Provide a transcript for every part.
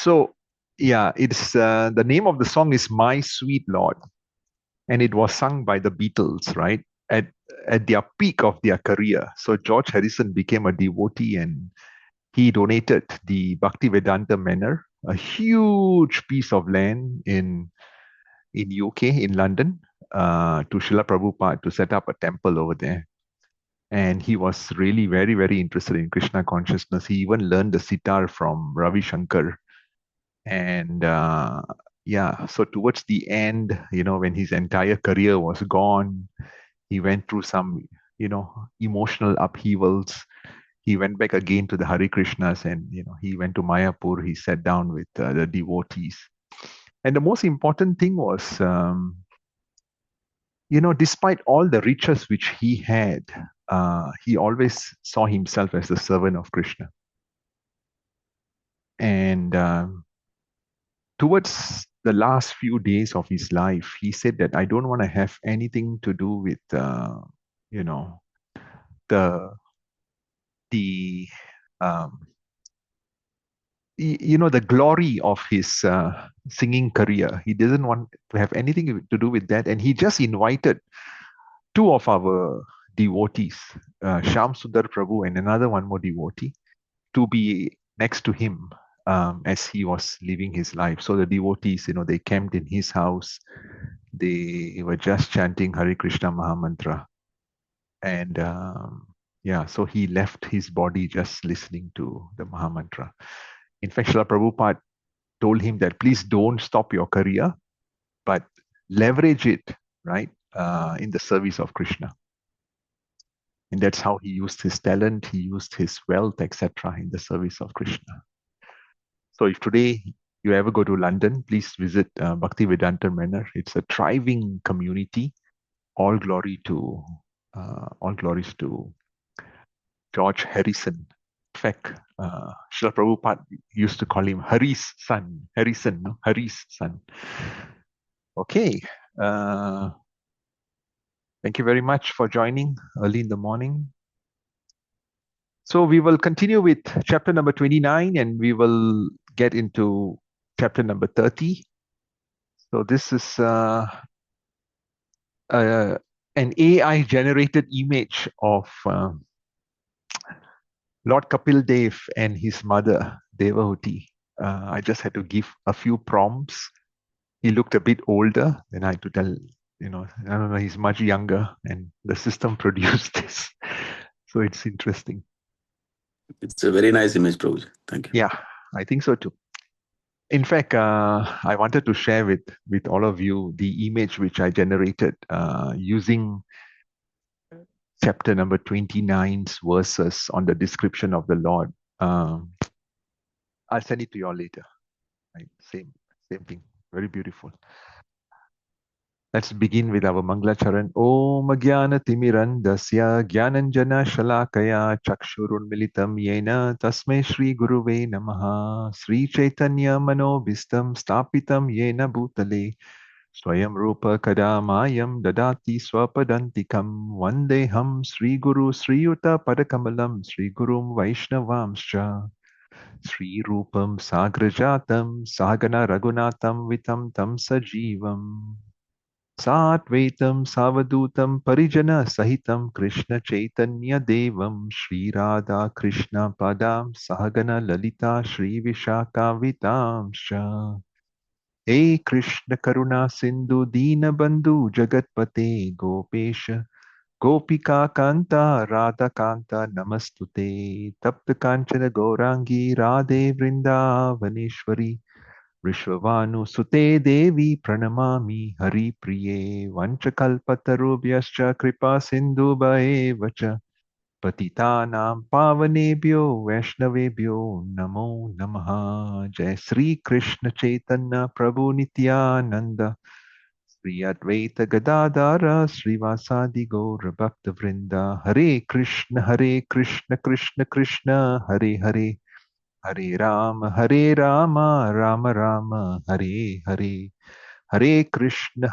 So, yeah, it's the name of the song is My Sweet Lord, and it was sung by the Beatles, right? At at their peak of their career. So George Harrison became a devotee and he donated the Bhaktivedanta Manor, a huge piece of land in UK, in London, to Srila Prabhupada to set up a temple over there. And he was really very, very interested in Krishna consciousness. He even learned the sitar from Ravi Shankar. And yeah, so towards the end, when his entire career was gone, he went through some, emotional upheavals. He went back again to the Hare Krishnas and, he went to Mayapur. He sat down with the devotees. And the most important thing was, despite all the riches which he had, he always saw himself as the servant of Krishna. And towards the last few days of his life, he said that I don't want to have anything to do with, the the um, the glory of his singing career. He doesn't want to have anything to do with that, and he just invited two of our devotees, Sham Sundar Prabhu and another one more devotee, to be next to him as he was living his life. So the devotees, they camped in his house. They were just chanting Hare Krishna Mahamantra. And yeah, so he left his body just listening to the Mahamantra. In fact, Srila Prabhupada told him that please don't stop your career, but leverage it, right, in the service of Krishna. And that's how he used his talent, he used his wealth, etc., in the service of Krishna. So if today you ever go to London, please visit Bhaktivedanta Manor. It's a thriving community. All glories to George Harrison. In fact, Srila Prabhupada used to call him Hari's son. Harrison, no? Hari's son. Okay. Thank you very much for joining early in the morning. So we will continue with chapter number 29 and we will get into chapter number 30. So this is an AI generated image of Lord Kapil Dev and his mother, Devahuti. I just had to give a few prompts. He looked a bit older, then I had to tell, I don't know, he's much younger, and the system produced this. So it's interesting. It's a very nice image, Prabhuji. Thank you. Yeah, I think so too. In fact, I wanted to share with all of you the image which I generated using chapter number 29's verses on the description of the Lord. I'll send it to you all later. Right? Same thing. Very beautiful. Let's begin with our Mangla Charan. Om Jnana Timirandasya Jnananjana Shalakaya Chakshurunmilitam Yena Tasmai Shri Guruve Namaha Sri Chaitanya Manobhistam Stapitam Yena Bhutale Swayam Rupa Kadamayam Dadati Swapadantikam Vandeham Sri Guru Sri Yuta Padakamalam Sri Gurum Vaishnavamscha Sri Rupam Sagrajatam Sagana Ragunatam Vitam Tam Sajivam Satvaitam Savadutam Parijana Sahitam Krishna Chaitanya Devam Shri Radha Krishna Padam Sahagana Lalita Shri Vishaka Vitamsha Hey Krishna Karuna Sindhu Dina Bandhu Jagatpate Gopesha Gopika Kanta Radha Kanta Namastute Tapta Kanchana Gaurangi Radhe Vrindavaneshwari Vishwavanu Sute Devi Pranamami Hari Priye Vanchakalpatarubhyascha Kripa Sindhu Vacha Patitanam Pavanebhyo Vaishnavebhyo Namo Namaha Jai Sri Krishna Chaitanya Prabhu Nityananda Sri Advaita Gadadara Srivasadi Gaura Bhakta Vrinda Hare Krishna Krishna Krishna Hare Hare Hare Rama, Rama Rama, Hare Hare. Hare Krishna,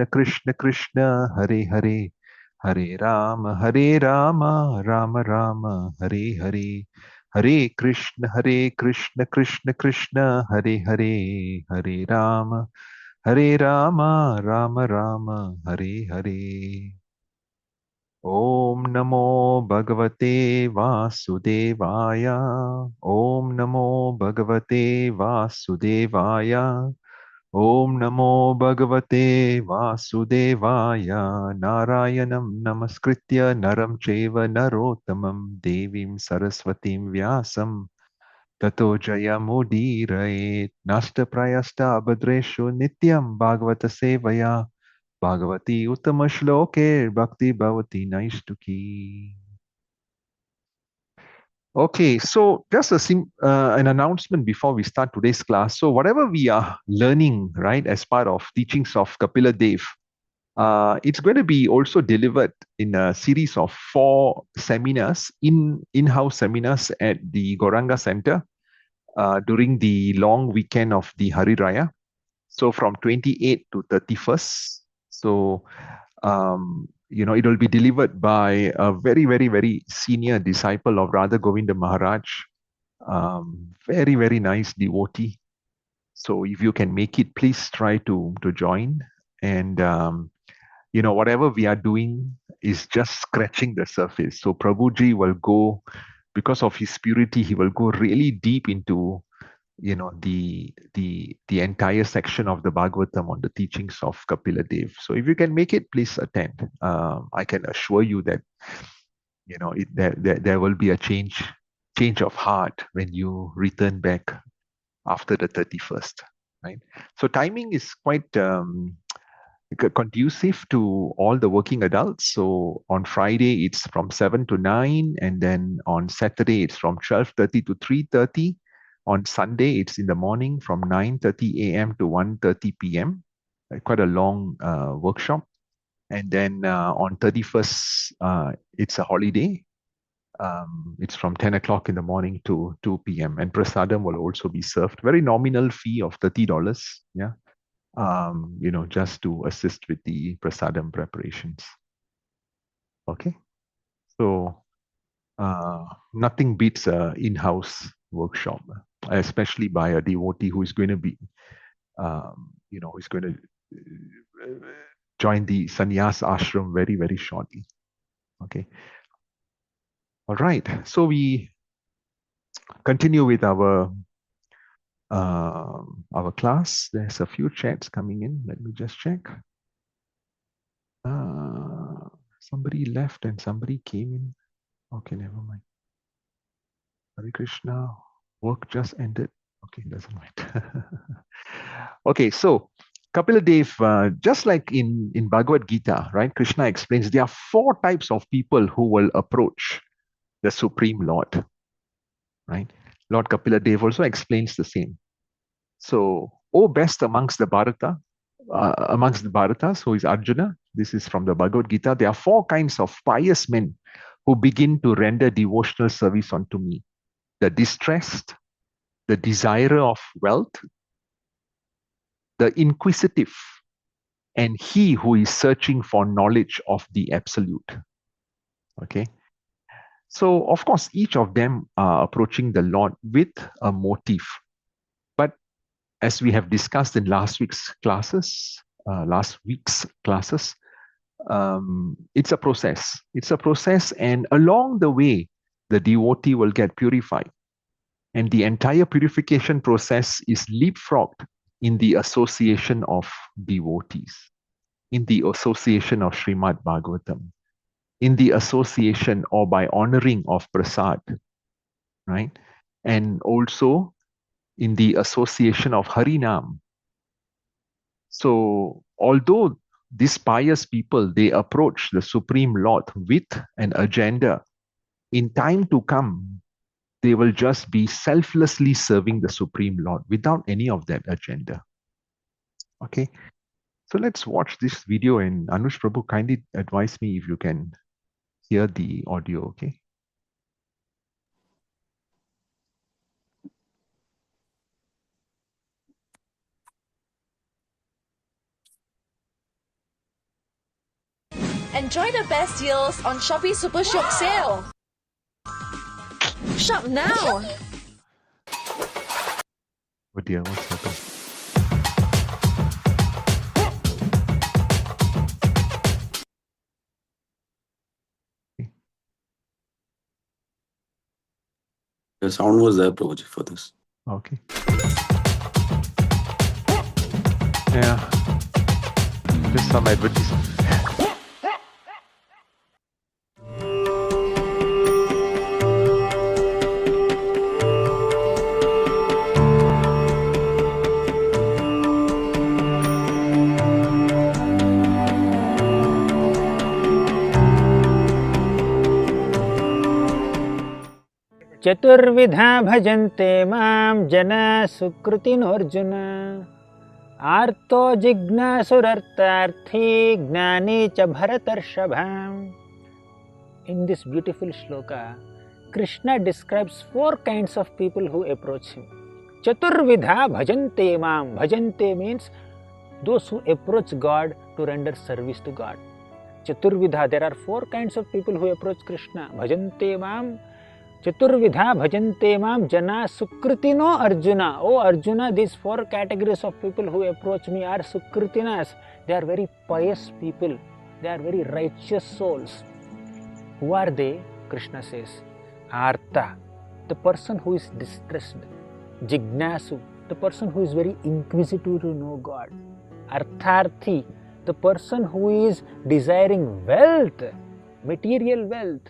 Krishna Krishna, Hare Hare. Hare Rama, Rama Rama, Hare Hare. Hare Krishna, Krishna Krishna, Hare Hare, Hare Rama, Rama Rama, Hare Hare. Om Namo Bhagavate Vasudevaya. Om Namo Bhagavate Vasudevaya. Om Namo Bhagavate Vasudevaya. Narayanam Namaskritya Naram Cheva Narottamam Devim Saraswatim Vyasam Tato Jayamudiraet Nasta Prayasta Abhadreshu Nityam Bhagavata Sevaya Bhagavati Uttama Shloke Bhakti Bhavati Naistuki. Okay, so just an announcement before we start today's class. So whatever we are learning, right, as part of teachings of Kapila Dev, it's going to be also delivered in a series of 4 seminars, in-house seminars at the Goranga Center during the long weekend of the Hari Raya. So from 28th to 31st. So it will be delivered by a very, very, very senior disciple of Radha Govinda Maharaj. Very, very nice devotee. So if you can make it, please try to join. And whatever we are doing is just scratching the surface. So Prabhuji will go, because of his purity, he will go really deep into the entire section of the Bhagavatam on the teachings of Kapila Dev. So if you can make it, please attend. I can assure you that there will be a change of heart when you return back after the 31st, right? So timing is quite conducive to all the working adults. So on Friday it's from 7 to 9, and then on Saturday it's from 12:30 to 3:30. On Sunday it's in the morning from 9:30 a.m. to 1:30 p.m. Quite a long workshop. And then on 31st it's a holiday. It's from 10 o'clock in the morning to 2 p.m. And prasadam will also be served. Very nominal fee of $30. Yeah. Just to assist with the prasadam preparations. Okay. So nothing beats a in-house workshop, especially by a devotee who is going to be, who's going to join the sannyas ashram very, very shortly. Okay. All right. So we continue with our class. There's a few chats coming in. Let me just check. Somebody left and somebody came in. Okay, never mind. Hare Krishna. Work just ended. Okay, doesn't matter. Okay, so Kapila Dev, just like in Bhagavad Gita, right? Krishna explains there are 4 types of people who will approach the Supreme Lord, right? Lord Kapila Dev also explains the same. So, best amongst the Bharatas, who is Arjuna, this is from the Bhagavad Gita, there are 4 kinds of pious men who begin to render devotional service unto me. The distressed, the desirer of wealth, the inquisitive, and he who is searching for knowledge of the absolute. Okay. So, of course, each of them are approaching the Lord with a motive. But as we have discussed in last week's classes, it's a process. It's a process, and along the way, the devotee will get purified. And the entire purification process is leapfrogged in the association of devotees, in the association of Srimad Bhagavatam, in the association or by honoring of prasad, right? And also in the association of Harinam. So although these pious people, they approach the Supreme Lord with an agenda, in time to come, they will just be selflessly serving the Supreme Lord without any of that agenda. Okay. So let's watch this video, and Anush Prabhu, kindly advise me if you can hear the audio, okay? Enjoy the best deals on Shopee Super Shiok sale. Shut now! Oh dear, what's happened? The sound was there, Prabhuji, for this. Okay. Yeah. Just some advertisement. चतुर्विधा भजन्ते मां जना सुकृतिनोऽर्जुन आर्तो जिज्ञासुरर्थार्थी ज्ञानी च भरतर्षभा. In this beautiful shloka, Krishna describes 4 kinds of people who approach him. Chaturvidha bhajante mam. Bhajante means those who approach God to render service to God. Chaturvidha, there are 4 kinds of people who approach Krishna. Bhajante mam. Chaturvidha bhajante mam jana sukritino Arjuna. Oh Arjuna, these 4 categories of people who approach me are sukritinas. They are very pious people. They are very righteous souls. Who are they? Krishna says, Artha, the person who is distressed. Jignasu, the person who is very inquisitive to know God. Artharthi, the person who is desiring wealth, material wealth.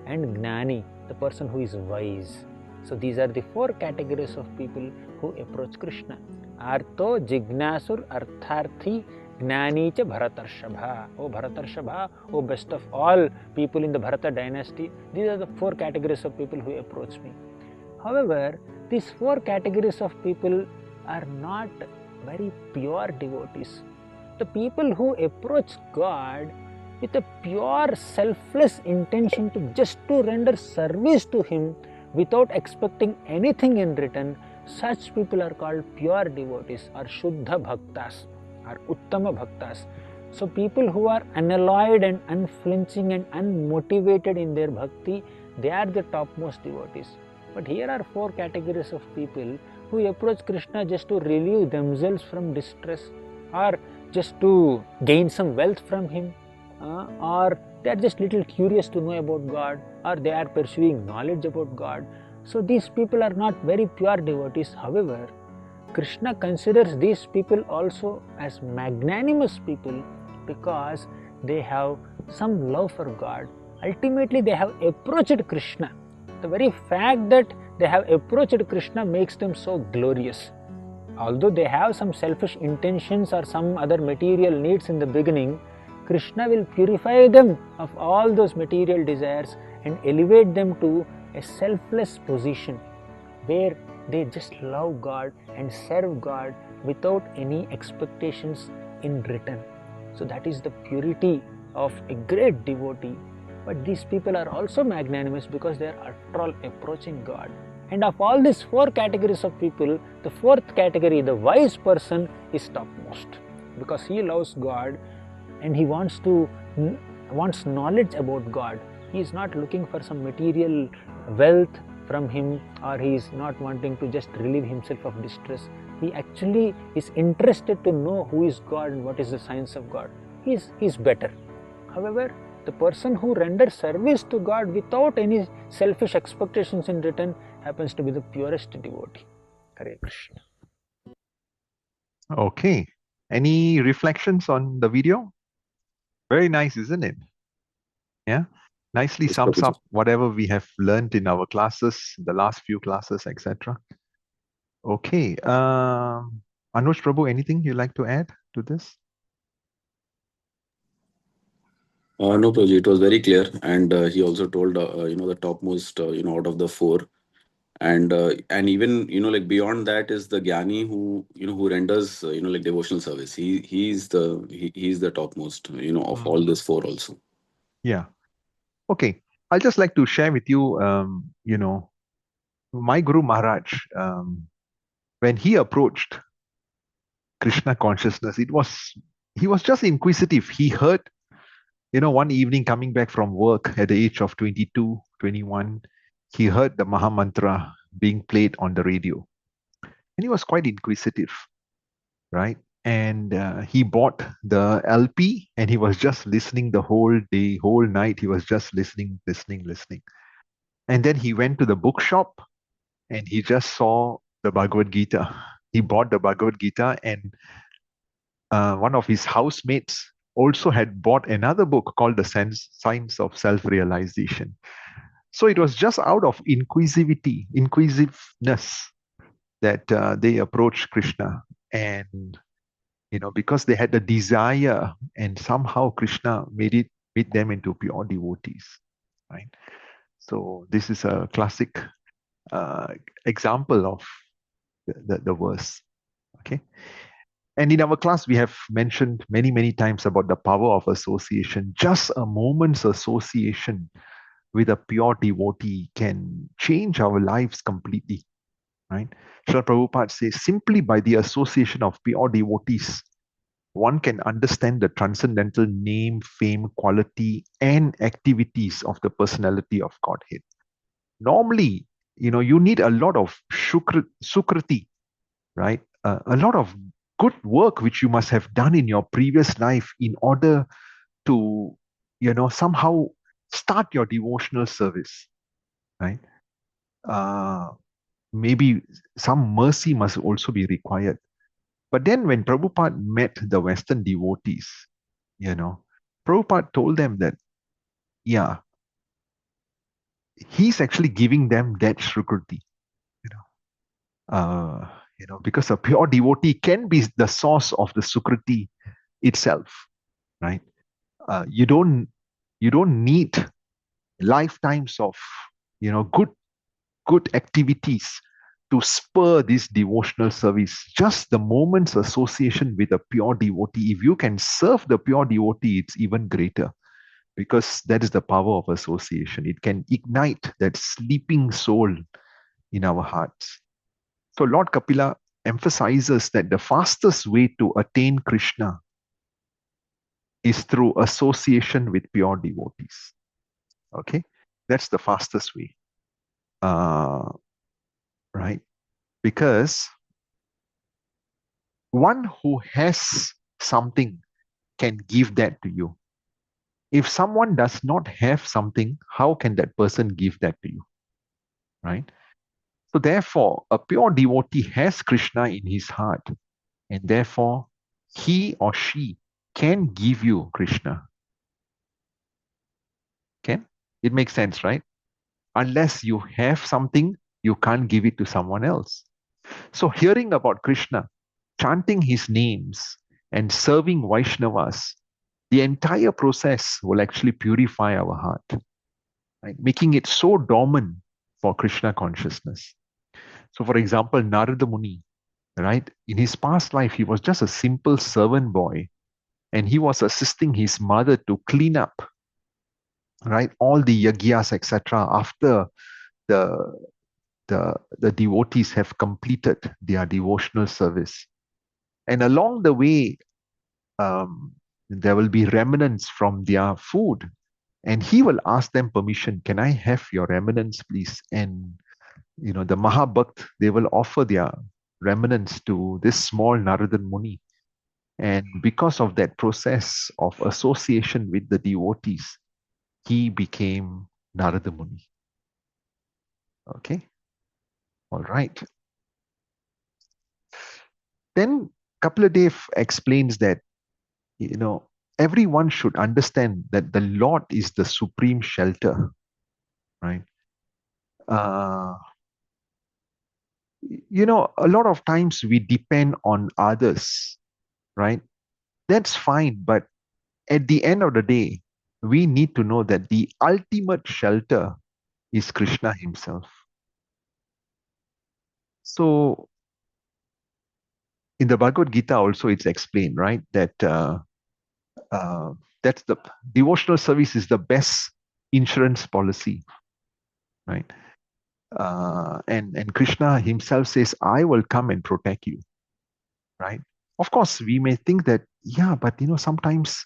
And Gnani, the person who is wise. So these are the 4 categories of people who approach Krishna. Artho, Jignasur, Artharthi, Gnani cha Bharatarshava. Oh Bharatarshava, oh best of all people in the Bharata dynasty. These are the 4 categories of people who approach me. However, these 4 categories of people are not very pure devotees. The people who approach God with a pure selfless intention to render service to Him without expecting anything in return, such people are called pure devotees or Shuddha Bhaktas or Uttama Bhaktas. So people who are unalloyed and unflinching and unmotivated in their bhakti, they are the topmost devotees. But here are 4 categories of people who approach Krishna just to relieve themselves from distress, or just to gain some wealth from Him, or they are just little curious to know about God, or they are pursuing knowledge about God. So these people are not very pure devotees. However, Krishna considers these people also as magnanimous people because they have some love for God. Ultimately, they have approached Krishna. The very fact that they have approached Krishna makes them so glorious. Although they have some selfish intentions or some other material needs in the beginning, Krishna will purify them of all those material desires and elevate them to a selfless position where they just love God and serve God without any expectations in return. So that is the purity of a great devotee. But these people are also magnanimous because they are after all approaching God. And of all these 4 categories of people, the 4th category, the wise person, is topmost because he loves God and he wants knowledge about God. He is not looking for some material wealth from Him, or he is not wanting to just relieve himself of distress. He actually is interested to know who is God and what is the science of God. He is better. However, the person who renders service to God without any selfish expectations in return happens to be the purest devotee. Hare Krishna. Okay. Any reflections on the video? Very nice, isn't it? Yeah. Nicely Yes, sums Prabhuji. up whatever we have learned in our classes, the last few classes, etc. Okay. Anush Prabhu, anything you'd like to add to this? No, Prabhuji, it was very clear, and he also told the topmost out of the 4, and even like beyond that is the Gyani who renders like devotional service. He's the topmost of all this 4 also. Yeah. Okay. I'll just like to share with you, my Guru Maharaj, when he approached Krishna consciousness, he was just inquisitive. He heard, one evening coming back from work at the age of 22, 21, he heard the Maha Mantra being played on the radio. And he was quite inquisitive, right? And he bought the LP and he was just listening the whole day, whole night. He was just listening. And then he went to the bookshop and he just saw the Bhagavad Gita. He bought the Bhagavad Gita, and one of his housemates also had bought another book called The Science of Self-Realization. So it was just out of inquisitiveness that they approached Krishna. And because they had the desire, and somehow Krishna made them into pure devotees, right? So this is a classic example of the verse. Okay. And in our class, we have mentioned many, many times about the power of association. Just a moment's association with a pure devotee can change our lives completely, right? Srila Prabhupada says, simply by the association of pure devotees, one can understand the transcendental name, fame, quality, and activities of the personality of Godhead. Normally, you need a lot of sukriti, right? A lot of good work which you must have done in your previous life in order to, somehow start your devotional service, right? Maybe some mercy must also be required. But then when Prabhupada met the Western devotees, Prabhupada told them that, yeah, he's actually giving them that Shrukriti, because a pure devotee can be the source of the Sukriti itself, right? You don't need lifetimes of, good activities to spur this devotional service. Just the moment's association with a pure devotee. If you can serve the pure devotee, it's even greater, because that is the power of association. It can ignite that sleeping soul in our hearts. So Lord Kapila emphasizes that the fastest way to attain Krishna is through association with pure devotees. Okay, that's the fastest way. Right? Because one who has something can give that to you. If someone does not have something, how can that person give that to you? Right? So therefore, a pure devotee has Krishna in his heart, and therefore he or she can give you Krishna. Can? It makes sense, right? Unless you have something, you can't give it to someone else. So hearing about Krishna, chanting his names, and serving Vaishnavas, the entire process will actually purify our heart, right? Making it so dormant for Krishna consciousness. So, for example, Narada Muni, right? In his past life, he was just a simple servant boy, and he was assisting his mother to clean up, right, all the yagyas, etc. After the the devotees have completed their devotional service. And along the way, there will be remnants from their food. And he will ask them permission, can I have your remnants, please? And, the Mahabhakt, they will offer their remnants to this small Naradan Muni. And because of that process of association with the devotees, he became Narada Muni. Okay? All right. Then Kapiladev explains that, everyone should understand that the Lord is the supreme shelter, right? A lot of times we depend on others, right? That's fine, but at the end of the day, we need to know that the ultimate shelter is Krishna himself. So in the Bhagavad Gita also it's explained, right, that that's the devotional service is the best insurance policy, right? And Krishna himself says, I will come and protect you, right? Of course, we may think that, yeah, but sometimes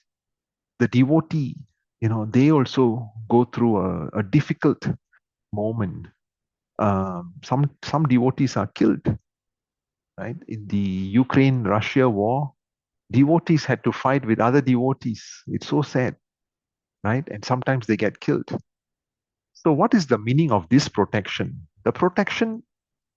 the devotee, they also go through a difficult moment, Some devotees are killed, right? In the Ukraine-Russia war, devotees had to fight with other devotees. It's so sad, right? And sometimes they get killed. So what is the meaning of this protection? The protection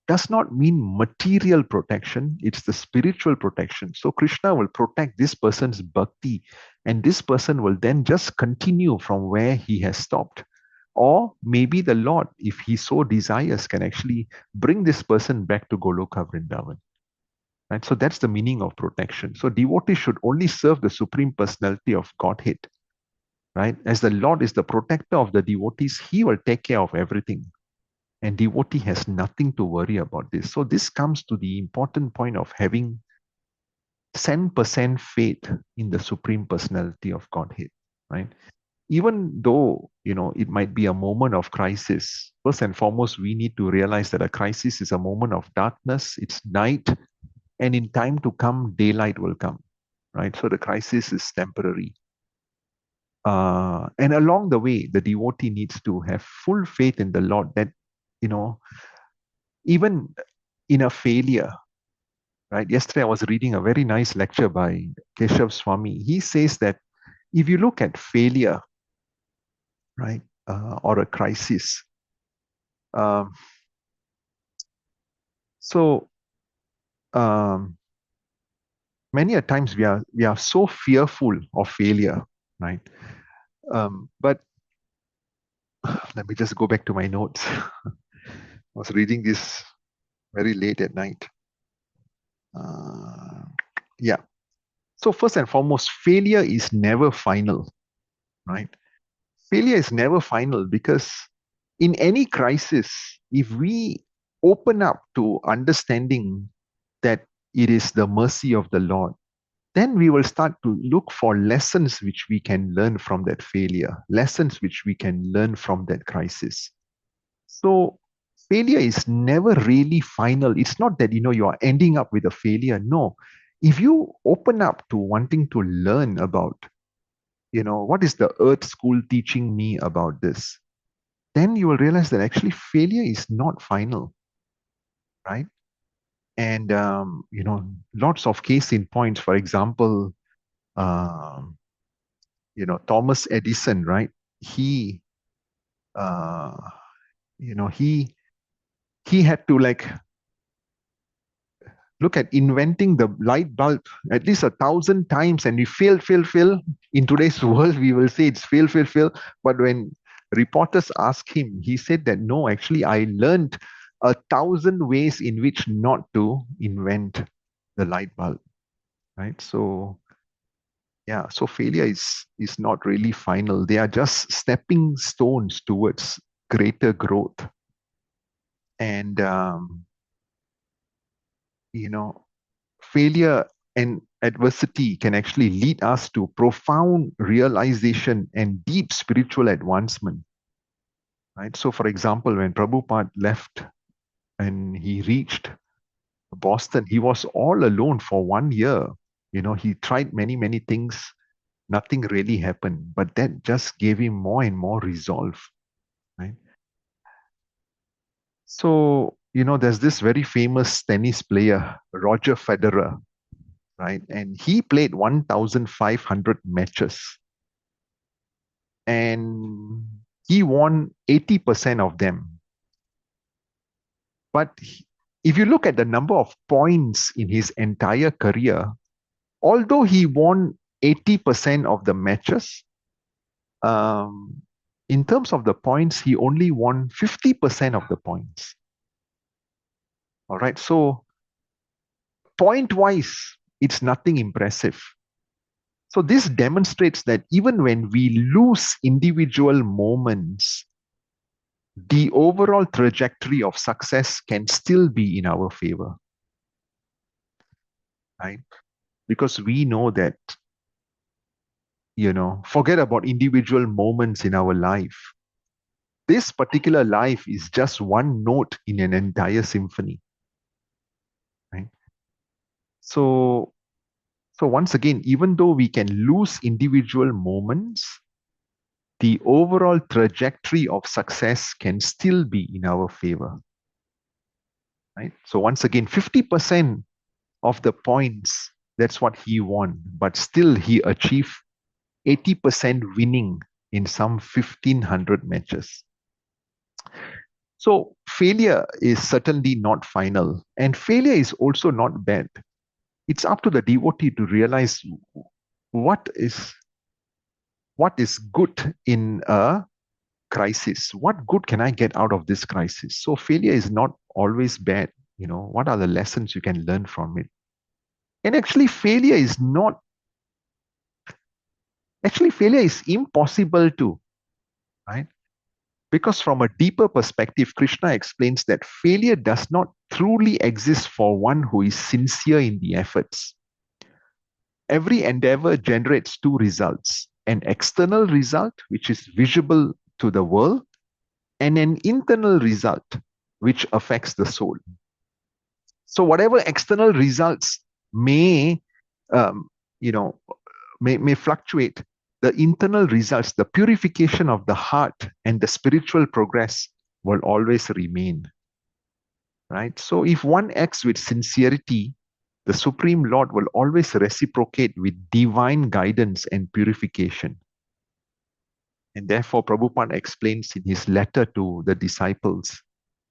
does not mean material protection, it's the spiritual protection. So Krishna will protect this person's bhakti, and this person will then just continue from where he has stopped. Or maybe the Lord, if he so desires, can actually bring this person back to Goloka Vrindavan. Right? So that's the meaning of protection. So devotees should only serve the Supreme Personality of Godhead. Right? As the Lord is the protector of the devotees, he will take care of everything. And devotee has nothing to worry about this. So this comes to the important point of having 10% faith in the Supreme Personality of Godhead, right? Even though, it might be a moment of crisis, first and foremost, we need to realize that a crisis is a moment of darkness, it's night, and in time to come, daylight will come, right? So the crisis is temporary. And along the way, the devotee needs to have full faith in the Lord that, even in a failure, right? Yesterday, I was reading a very nice lecture by Keshav Swami. He says that if you look at failure, right, or a crisis, um, so um, many a times we are so fearful of failure, right? But let me just go back to my notes. I was reading this very late at night. Yeah. So first and foremost, failure is never final, right? Failure is never final because in any crisis, if we open up to understanding that it is the mercy of the Lord, then we will start to look for lessons which we can learn from that failure, lessons which we can learn from that crisis. So failure is never really final. It's not that, you are ending up with a failure. No. If you open up to wanting to learn about, what is the earth school teaching me about this? Then you will realize that actually failure is not final, right? And, lots of case in points. For example, um, Thomas Edison, right? He, uh, he had to look at inventing the light bulb at least 1,000 times, and we fail. In today's world, we will say it's fail. But when reporters asked him, he said that no, actually, I learned 1,000 ways in which not to invent the light bulb. Right? So yeah, so failure is not really final. They are just stepping stones towards greater growth. And failure and adversity can actually lead us to profound realization and deep spiritual advancement. Right? So, for example, when Prabhupada left and he reached Boston, he was all alone for 1 year. He tried many things, nothing really happened, but that just gave him more and more resolve. Right? So, there's this very famous tennis player, Roger Federer, right? And he played 1,500 matches. And he won 80% of them. But if you look at the number of points in his entire career, although he won 80% of the matches, in terms of the points, he only won 50% of the points. All right. So, point wise, it's nothing impressive. So, this demonstrates that even when we lose individual moments, the overall trajectory of success can still be in our favor. Right? Because we know that, forget about individual moments in our life. This particular life is just one note in an entire symphony. Right? So once again, even though we can lose individual moments, the overall trajectory of success can still be in our favor. right? So once again, 50% of the points, that's what he won, but still he achieved 80% winning in some 1500 matches. So failure is certainly not final, and failure is also not bad. It's up to the devotee to realize what is good in a crisis. What good can I get out of this crisis? So failure is not always bad. What are the lessons you can learn from it? And failure is impossible too, right? Because from a deeper perspective, Krishna explains that failure does not truly exist for one who is sincere in the efforts. Every endeavor generates two results: an external result, which is visible to the world, and an internal result, which affects the soul. So, whatever external results may, um, you know, may fluctuate, the internal results, the purification of the heart and the spiritual progress will always remain. Right? So, if one acts with sincerity, the Supreme Lord will always reciprocate with divine guidance and purification. And therefore, Prabhupada explains in his letter to the disciples,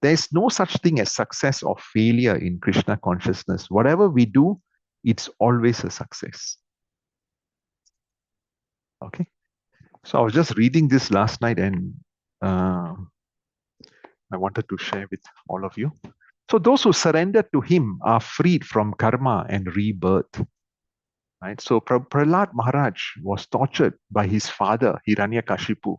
there is no such thing as success or failure in Krishna consciousness. Whatever we do, it's always a success. Okay. So I was just reading this last night, and I wanted to share with all of you. So those who surrender to him are freed from karma and rebirth. Right? So Prahlad Maharaj was tortured by his father, Hiranyakashipu,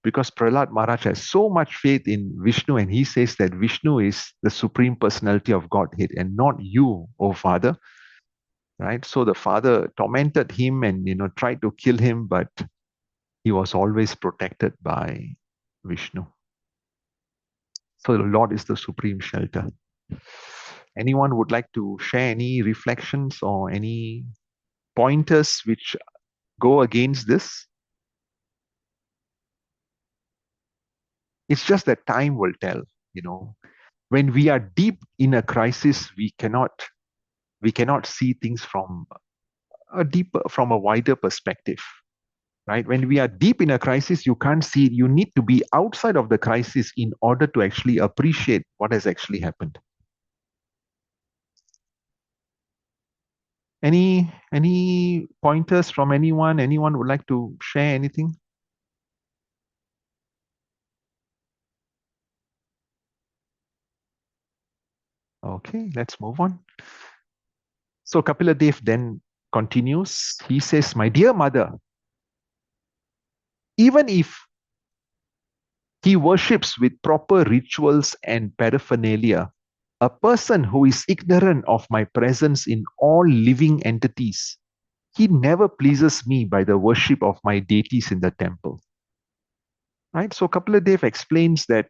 because Prahlad Maharaj has so much faith in Vishnu, and he says that Vishnu is the supreme personality of Godhead and not you, O father. Right? So the father tormented him and tried to kill him, but he was always protected by Vishnu. So the Lord is the supreme shelter. Anyone would like to share any reflections or any pointers which go against this? It's just that time will tell. When we are deep in a crisis, we cannot see things from a wider perspective. Right? When we are deep in a crisis, you can't see it. You need to be outside of the crisis in order to actually appreciate what has actually happened. Any pointers from anyone? Anyone would like to share anything? Okay, let's move on. So Kapila Dev then continues. He says, "My dear mother, even if he worships with proper rituals and paraphernalia, a person who is ignorant of my presence in all living entities, he never pleases me by the worship of my deities in the temple." Right? So Kapila Dev explains that,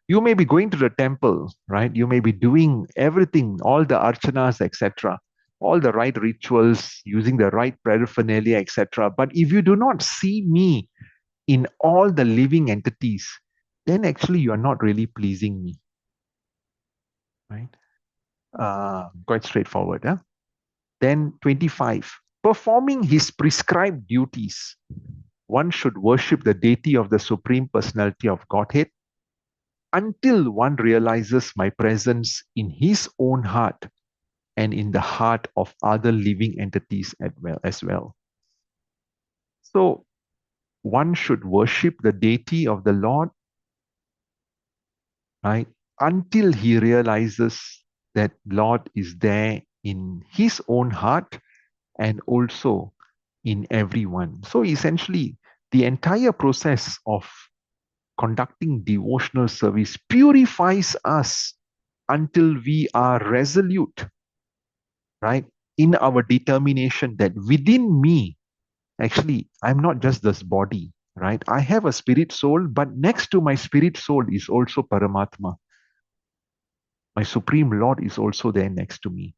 you may be going to the temple, right? You may be doing everything, all the archanas, etc., all the right rituals, using the right paraphernalia, etc. But if you do not see me in all the living entities, then actually you are not really pleasing me. Right? Quite straightforward. Huh? Then 25. Performing his prescribed duties, one should worship the deity of the Supreme Personality of Godhead until one realizes my presence in his own heart and in the heart of other living entities as well. So one should worship the deity of the Lord, right, until he realizes that Lord is there in his own heart and also in everyone. So essentially, the entire process of conducting devotional service purifies us until we are resolute, right, in our determination that within me, actually, I'm not just this body, right? I have a spirit soul, but next to my spirit soul is also Paramatma. My Supreme Lord is also there next to me,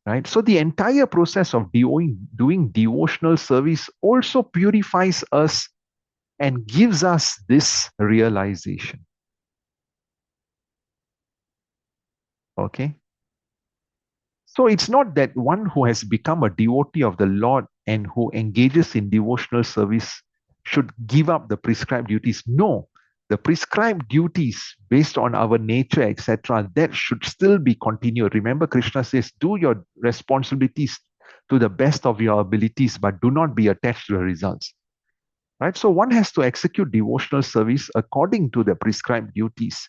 right? So the entire process of doing devotional service also purifies us and gives us this realization. Okay. So it's not that one who has become a devotee of the Lord and who engages in devotional service should give up the prescribed duties. No, the prescribed duties based on our nature, etc., that should still be continued. Remember, Krishna says, do your responsibilities to the best of your abilities, but do not be attached to the results. Right? So one has to execute devotional service according to the prescribed duties.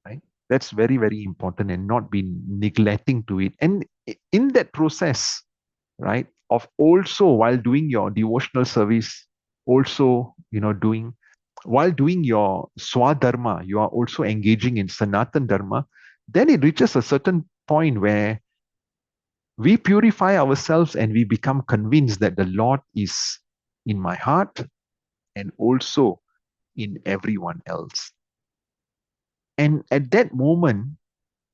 Right? That's very, very important, and not be neglecting to it. And in that process, right, of also while doing your devotional service, also, doing while doing your swadharma, you are also engaging in Sanatan Dharma, then it reaches a certain point where we purify ourselves and we become convinced that the Lord is in my heart and also in everyone else. And at that moment,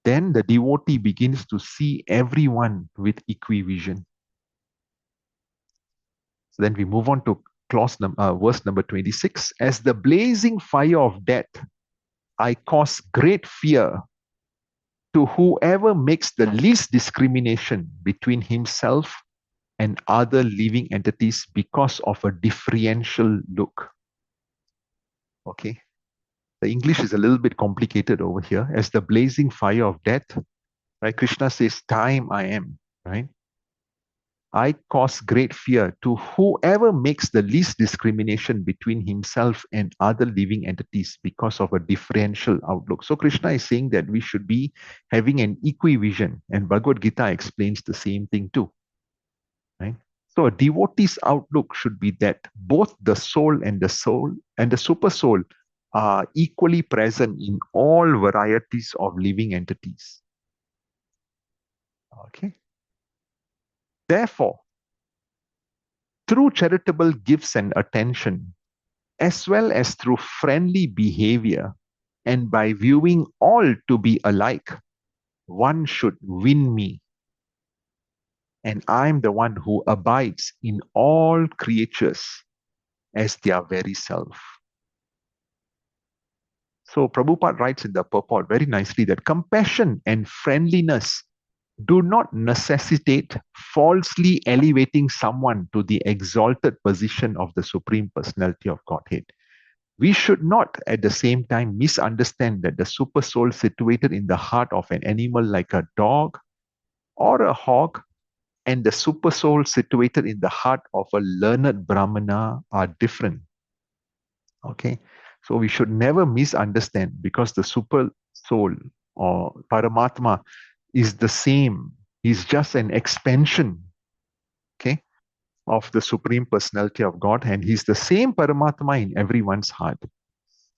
then the devotee begins to see everyone with equivision. So then we move on to verse number 26. As the blazing fire of death, I cause great fear to whoever makes the least discrimination between himself and other living entities because of a differential look. Okay. The English is a little bit complicated over here. As the blazing fire of death, right? Krishna says, time I am, right? I cause great fear to whoever makes the least discrimination between himself and other living entities because of a differential outlook. So Krishna is saying that we should be having an equivision, and Bhagavad Gita explains the same thing too. Right? So a devotee's outlook should be that both the soul and the super soul are equally present in all varieties of living entities. Okay. Therefore, through charitable gifts and attention, as well as through friendly behavior, and by viewing all to be alike, one should win me. And I'm the one who abides in all creatures as their very self. So Prabhupada writes in the purport very nicely that compassion and friendliness do not necessitate falsely elevating someone to the exalted position of the Supreme Personality of Godhead. We should not at the same time misunderstand that the super soul situated in the heart of an animal like a dog or a hog and the super soul situated in the heart of a learned Brahmana are different. Okay, so we should never misunderstand, because the super soul or Paramatma is the same. He's just an expansion, okay, of the Supreme Personality of God, and he's the same Paramatma in everyone's heart.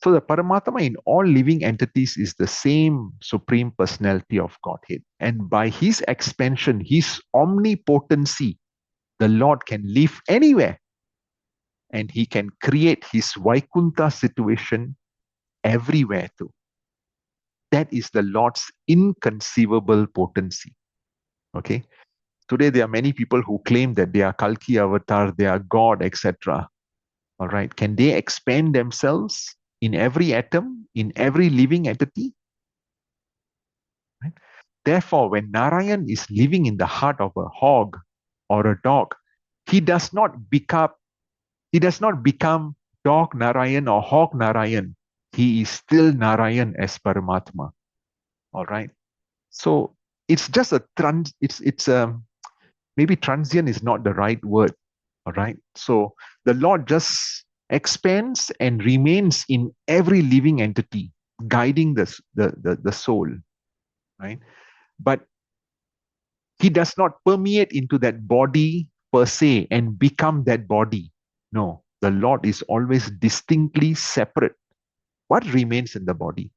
So the Paramatma in all living entities is the same Supreme Personality of Godhead. And by his expansion, his omnipotency, the Lord can live anywhere. And he can create his Vaikuntha situation everywhere too. That is the Lord's inconceivable potency. Okay. Today there are many people who claim that they are Kalki avatar, they are God, etc. All right. Can they expand themselves in every atom, in every living entity? Right? Therefore, when Narayan is living in the heart of a hog or a dog, he does not become dog Narayan or hog Narayan. He is still Narayan as Paramatma. All right. So it's just maybe transient is not the right word. All right. So the Lord just expands and remains in every living entity, guiding the soul. Right. But he does not permeate into that body per se and become that body. No, the Lord is always distinctly separate. What remains in the body?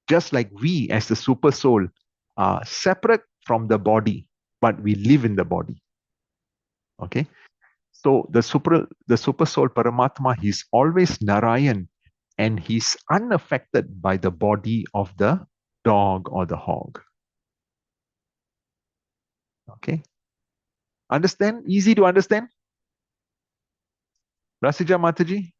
Just like we as the super soul are separate from the body, but we live in the body. Okay. So the super soul Paramatma, he's always Narayan, and he's unaffected by the body of the dog or the hog. Okay. Understand? Easy to understand? Rasija Mataji?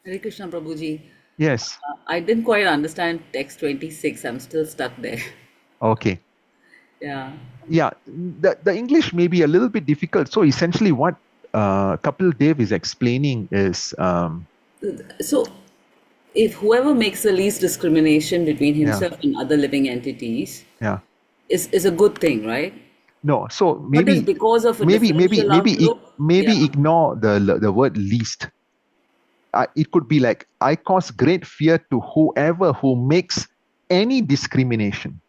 Hare Krishna Prabhuji. Yes. I didn't quite understand text 26. I'm still stuck there. Okay. Yeah. Yeah. The English may be a little bit difficult. So essentially, what Kapil Dev is explaining is, So, if whoever makes the least discrimination between yeah, himself and other living entities yeah. is a good thing, right? No. So But is maybe, because of a maybe, maybe, differential maybe, outlook? maybe Yeah, ignore the word least. It could be like, I cause great fear to whoever who makes any discrimination.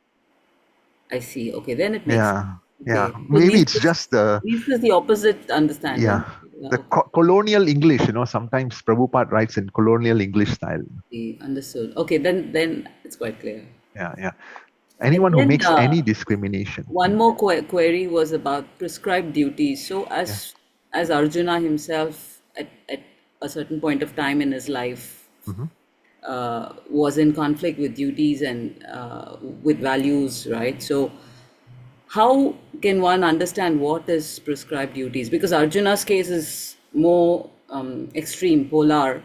I see. Okay, then it makes sense. Yeah. Yeah. Okay. So Maybe it's just the, least is the opposite understanding. yeah, Yeah, the okay. colonial English, sometimes Prabhupada writes in colonial English style. Understood. Okay, then it's quite clear. Yeah. Yeah. And Anyone who then makes any discrimination. one more query was about prescribed duties. So Yeah. as Arjuna himself at a certain point of time in his life Hmm. was in conflict with duties and with values, right? So how can one understand what is prescribed duties? Because Arjuna's case is more extreme, polar,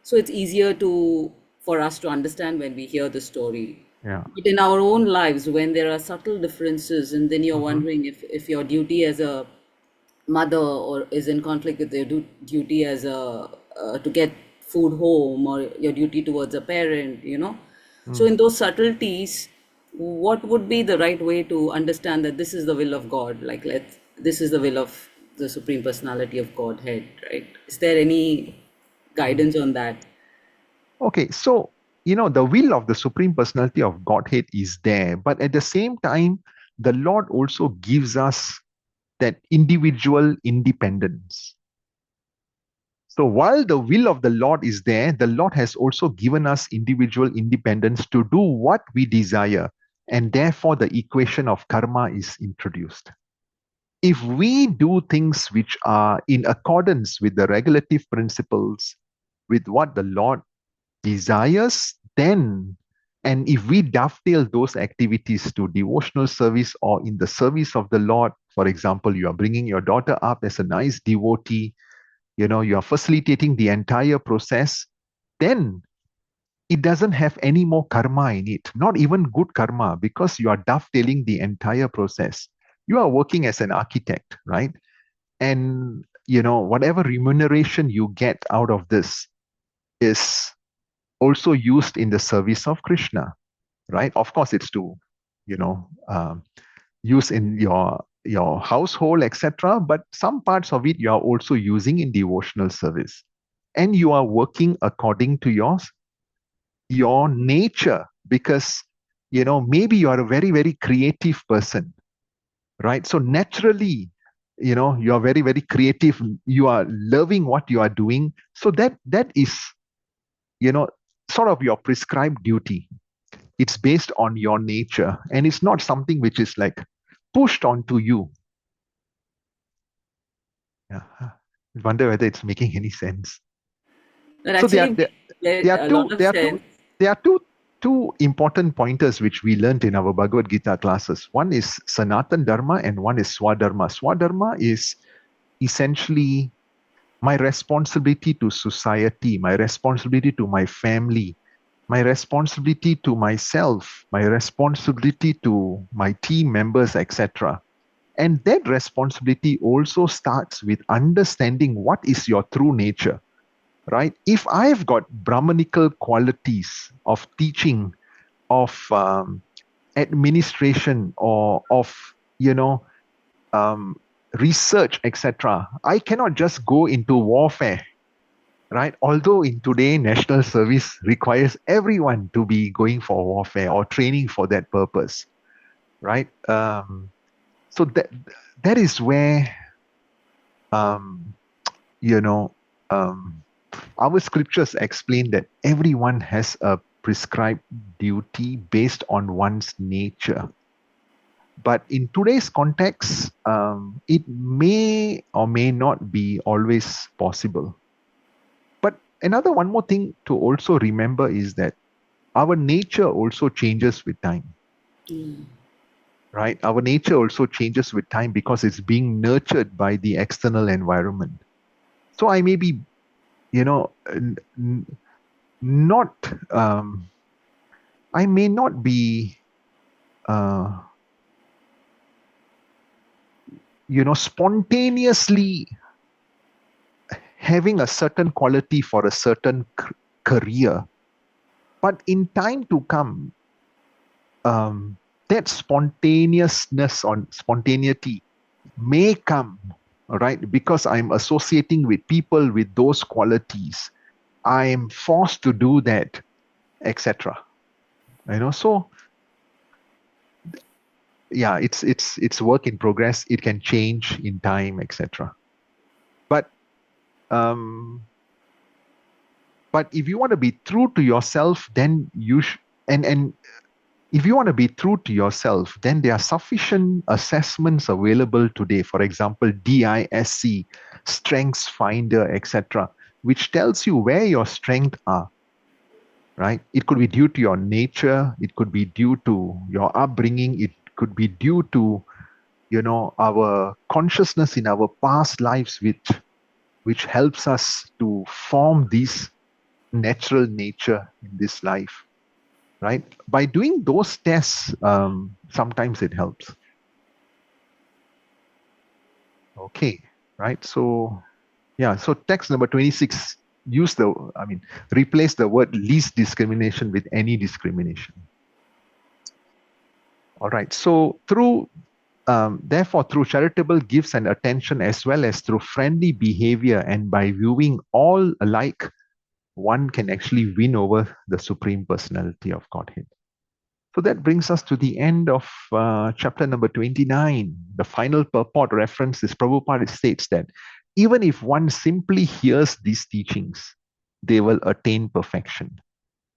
so it's easier to for us to understand when we hear the story. Yeah. But in our own lives, when there are subtle differences, and then you're Hmm. wondering if your duty as a mother or is in conflict with their duty as a to get food home, or your duty towards a parent, so Mm. in those subtleties, what would be the right way to understand that this is the will of God, like this is the will of the supreme personality of Godhead, right? Is there any Mm. guidance on that? Okay. So, the will of the Supreme Personality of Godhead is there, but at the same time, the Lord also gives us that individual independence. So while the will of the Lord is there, the Lord has also given us individual independence to do what we desire. And therefore, the equation of karma is introduced. If we do things which are in accordance with the regulative principles, with what the Lord desires, then, and if we dovetail those activities to devotional service or in the service of the Lord, for example, you are bringing your daughter up as a nice devotee, you are facilitating the entire process, then it doesn't have any more karma in it, not even good karma, because you are dovetailing the entire process. You are working as an architect, right? And whatever remuneration you get out of this is also used in the service of Krishna, right? Of course, it's to you know use in your household, etc. But some parts of it you are also using in devotional service, and you are working according to your nature, because maybe you are a very, very creative person, right? So naturally, you are very, very creative, you are loving what you are doing, so that is you know sort of your prescribed duty. It's based on your nature, and it's not something which is like pushed onto you. Yeah. I wonder whether it's making any sense. That So actually made there are a two lot of there are two sense. there are two important pointers which we learned in our Bhagavad Gita classes. One is Sanatan Dharma and one is Swadharma. Swadharma is essentially my responsibility to society, my responsibility to my family, my responsibility to myself, my responsibility to my team members, etc. And that responsibility also starts with understanding what is your true nature, right? If I've got Brahmanical qualities of teaching, of administration, or of, you know, um, research, etc., I cannot just go into warfare, right? Although in today, national service requires everyone to be going for warfare or training for that purpose, right? So that is where um, you know um, our scriptures explain that everyone has a prescribed duty based on one's nature. But in today's context, it may or may not be always possible. But one more thing to also remember is that our nature also changes with time, right? Our nature also changes with time because it's being nurtured by the external environment. So I may be, you know, not, I may not be, spontaneously having a certain quality for a certain career, but in time to come, that spontaneity may come, right? Because I'm associating with people with those qualities. I'm forced to do that, etc. So yeah, it's work in progress. It can change in time, etc. But if you want to be true to yourself, then and if you want to be true to yourself, then there are sufficient assessments available today. For example, DISC, Strengths Finder, etc., which tells you where your strengths are. Right? It could be due to your nature. It could be due to your upbringing. It could be due to our consciousness in our past lives, which helps us to form this natural nature in this life. Right? By doing those tests, sometimes it helps. Okay, right? So, yeah, so text number 26, replace the word least discrimination with any discrimination. All right, so therefore, through charitable gifts and attention, as well as through friendly behavior and by viewing all alike, one can actually win over the Supreme Personality of Godhead. So that brings us to the end of chapter number 29. The final purport reference is Prabhupada states that even if one simply hears these teachings, they will attain perfection.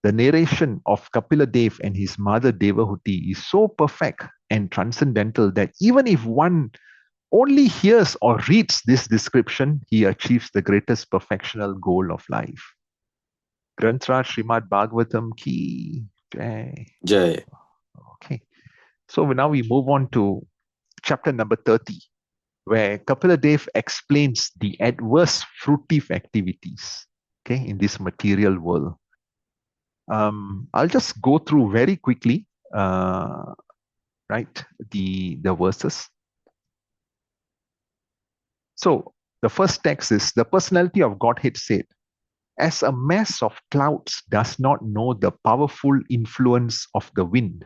The narration of Kapila Dev and his mother Devahuti is so perfect and transcendental that even if one only hears or reads this description, he achieves the greatest perfectional goal of life. Granth Srimad Bhagavatam ki jai. Jai. Okay. So now we move on to chapter number 30, where Kapila Dev explains the adverse fruitive activities, okay, in this material world. I'll just go through very quickly, right, the verses. So the first text is, the personality of Godhead said, as a mass of clouds does not know the powerful influence of the wind,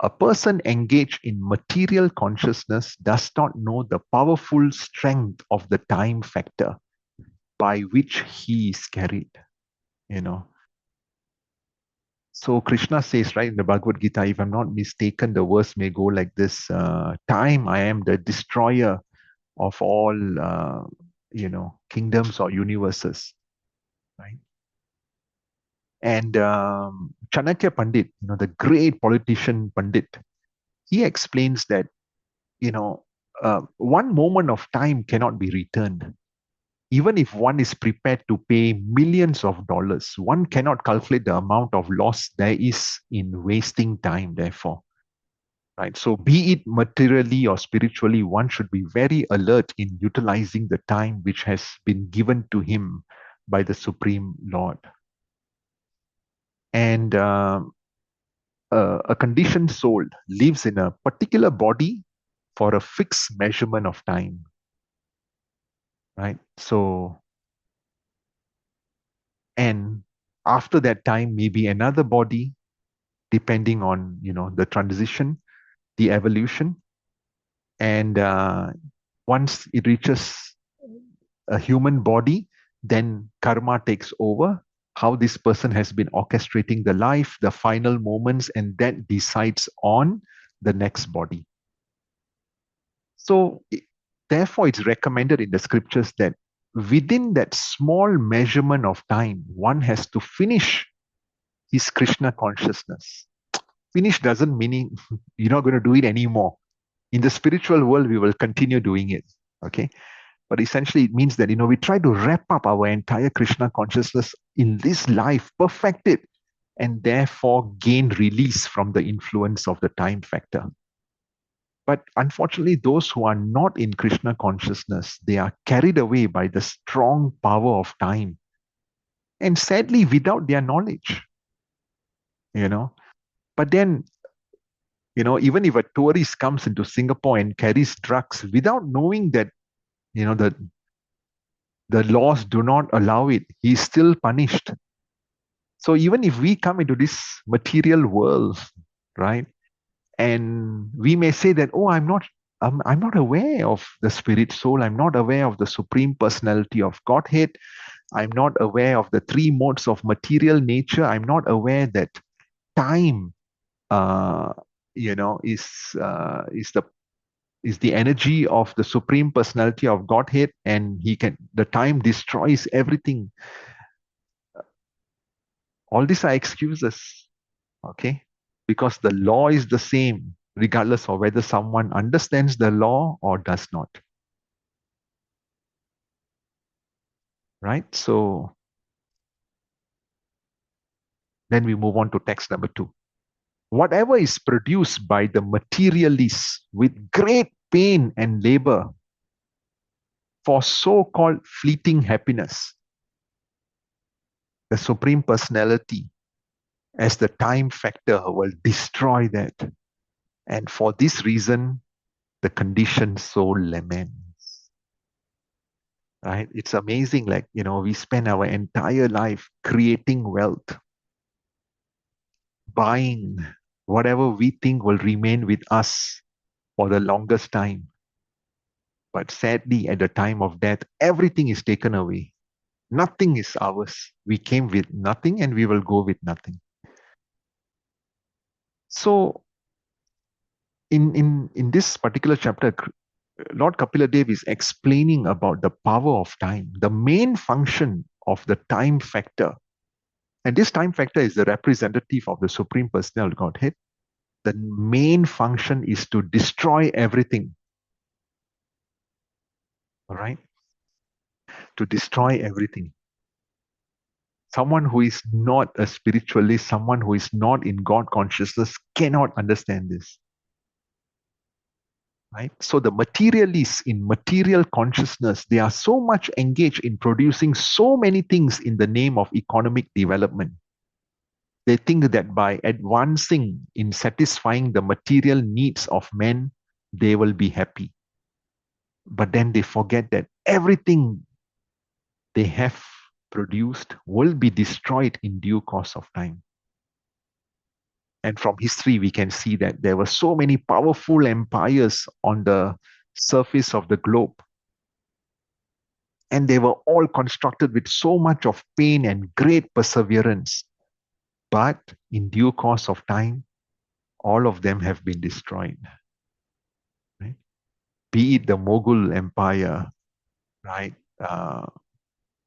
a person engaged in material consciousness does not know the powerful strength of the time factor by which he is carried. So Krishna says, right, in the Bhagavad Gita, if I'm not mistaken, the verse may go like this: time, I am the destroyer of all, kingdoms or universes, right? And Chanakya Pandit, the great politician Pandit, he explains that, one moment of time cannot be returned. Even if one is prepared to pay millions of dollars, one cannot calculate the amount of loss there is in wasting time, therefore. Right? So be it materially or spiritually, one should be very alert in utilizing the time which has been given to him by the Supreme Lord. And a conditioned soul lives in a particular body for a fixed measurement of time. Right? So, and after that time, maybe another body, depending on, the transition, the evolution. And once it reaches a human body, then karma takes over, how this person has been orchestrating the life, the final moments, and that decides on the next body. So, therefore, it's recommended in the scriptures that within that small measurement of time, one has to finish his Krishna consciousness. Finish doesn't mean you're not going to do it anymore. In the spiritual world, we will continue doing it. Okay. But essentially, it means that, we try to wrap up our entire Krishna consciousness in this life, perfect it, and therefore gain release from the influence of the time factor. But unfortunately, those who are not in Krishna consciousness, they are carried away by the strong power of time. and sadly without their knowledge, you know. But then, even if a tourist comes into Singapore and carries drugs without knowing that, the laws do not allow it, he's still punished. So even if we come into this material world, right, and we may say that, oh, I'm not aware of the spirit soul, I'm not aware of the supreme personality of Godhead, I'm not aware of the three modes of material nature, I'm not aware that time, uh, is the energy of the supreme personality of Godhead, and the time destroys everything. All these are excuses, okay? Because the law is the same, regardless of whether someone understands the law or does not. Right? So then we move on to text number 2. Whatever is produced by the materialists with great pain and labor for so-called fleeting happiness, the Supreme Personality, as the time factor, will destroy that. And for this reason, the conditioned soul laments. Right? It's amazing. Like, we spend our entire life creating wealth, buying whatever we think will remain with us for the longest time. But sadly, at the time of death, everything is taken away. Nothing is ours. We came with nothing and we will go with nothing. So, in this particular chapter, Lord Kapila Dev is explaining about the power of time, the main function of the time factor. And this time factor is the representative of the Supreme Personal Godhead. The main function is to destroy everything. All right? To destroy everything. Someone who is not a spiritualist, someone who is not in God consciousness cannot understand this. Right? So the materialists in material consciousness, they are so much engaged in producing so many things in the name of economic development. They think that by advancing in satisfying the material needs of men, they will be happy. But then they forget that everything they have produced will be destroyed in due course of time. And from history, we can see that there were so many powerful empires on the surface of the globe. And they were all constructed with so much of pain and great perseverance. But in due course of time, all of them have been destroyed. Right? Be it the Mughal Empire, right?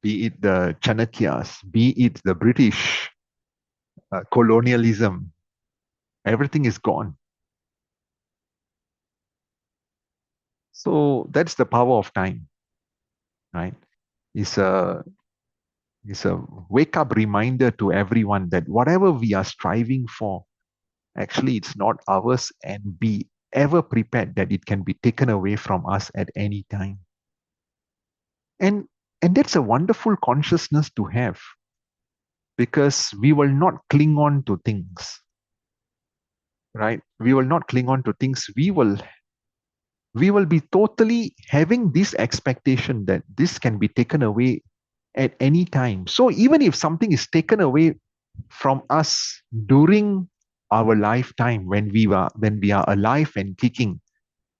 Be it the Chanukyas, be it the British colonialism, everything is gone. So that's the power of time, right? It's a wake-up reminder to everyone that whatever we are striving for, actually it's not ours, and be ever prepared that it can be taken away from us at any time. And that's a wonderful consciousness to have, because we will not cling on to things, right? We will not cling on to things. We will be totally having this expectation that this can be taken away at any time. So even if something is taken away from us during our lifetime, when we are alive and kicking,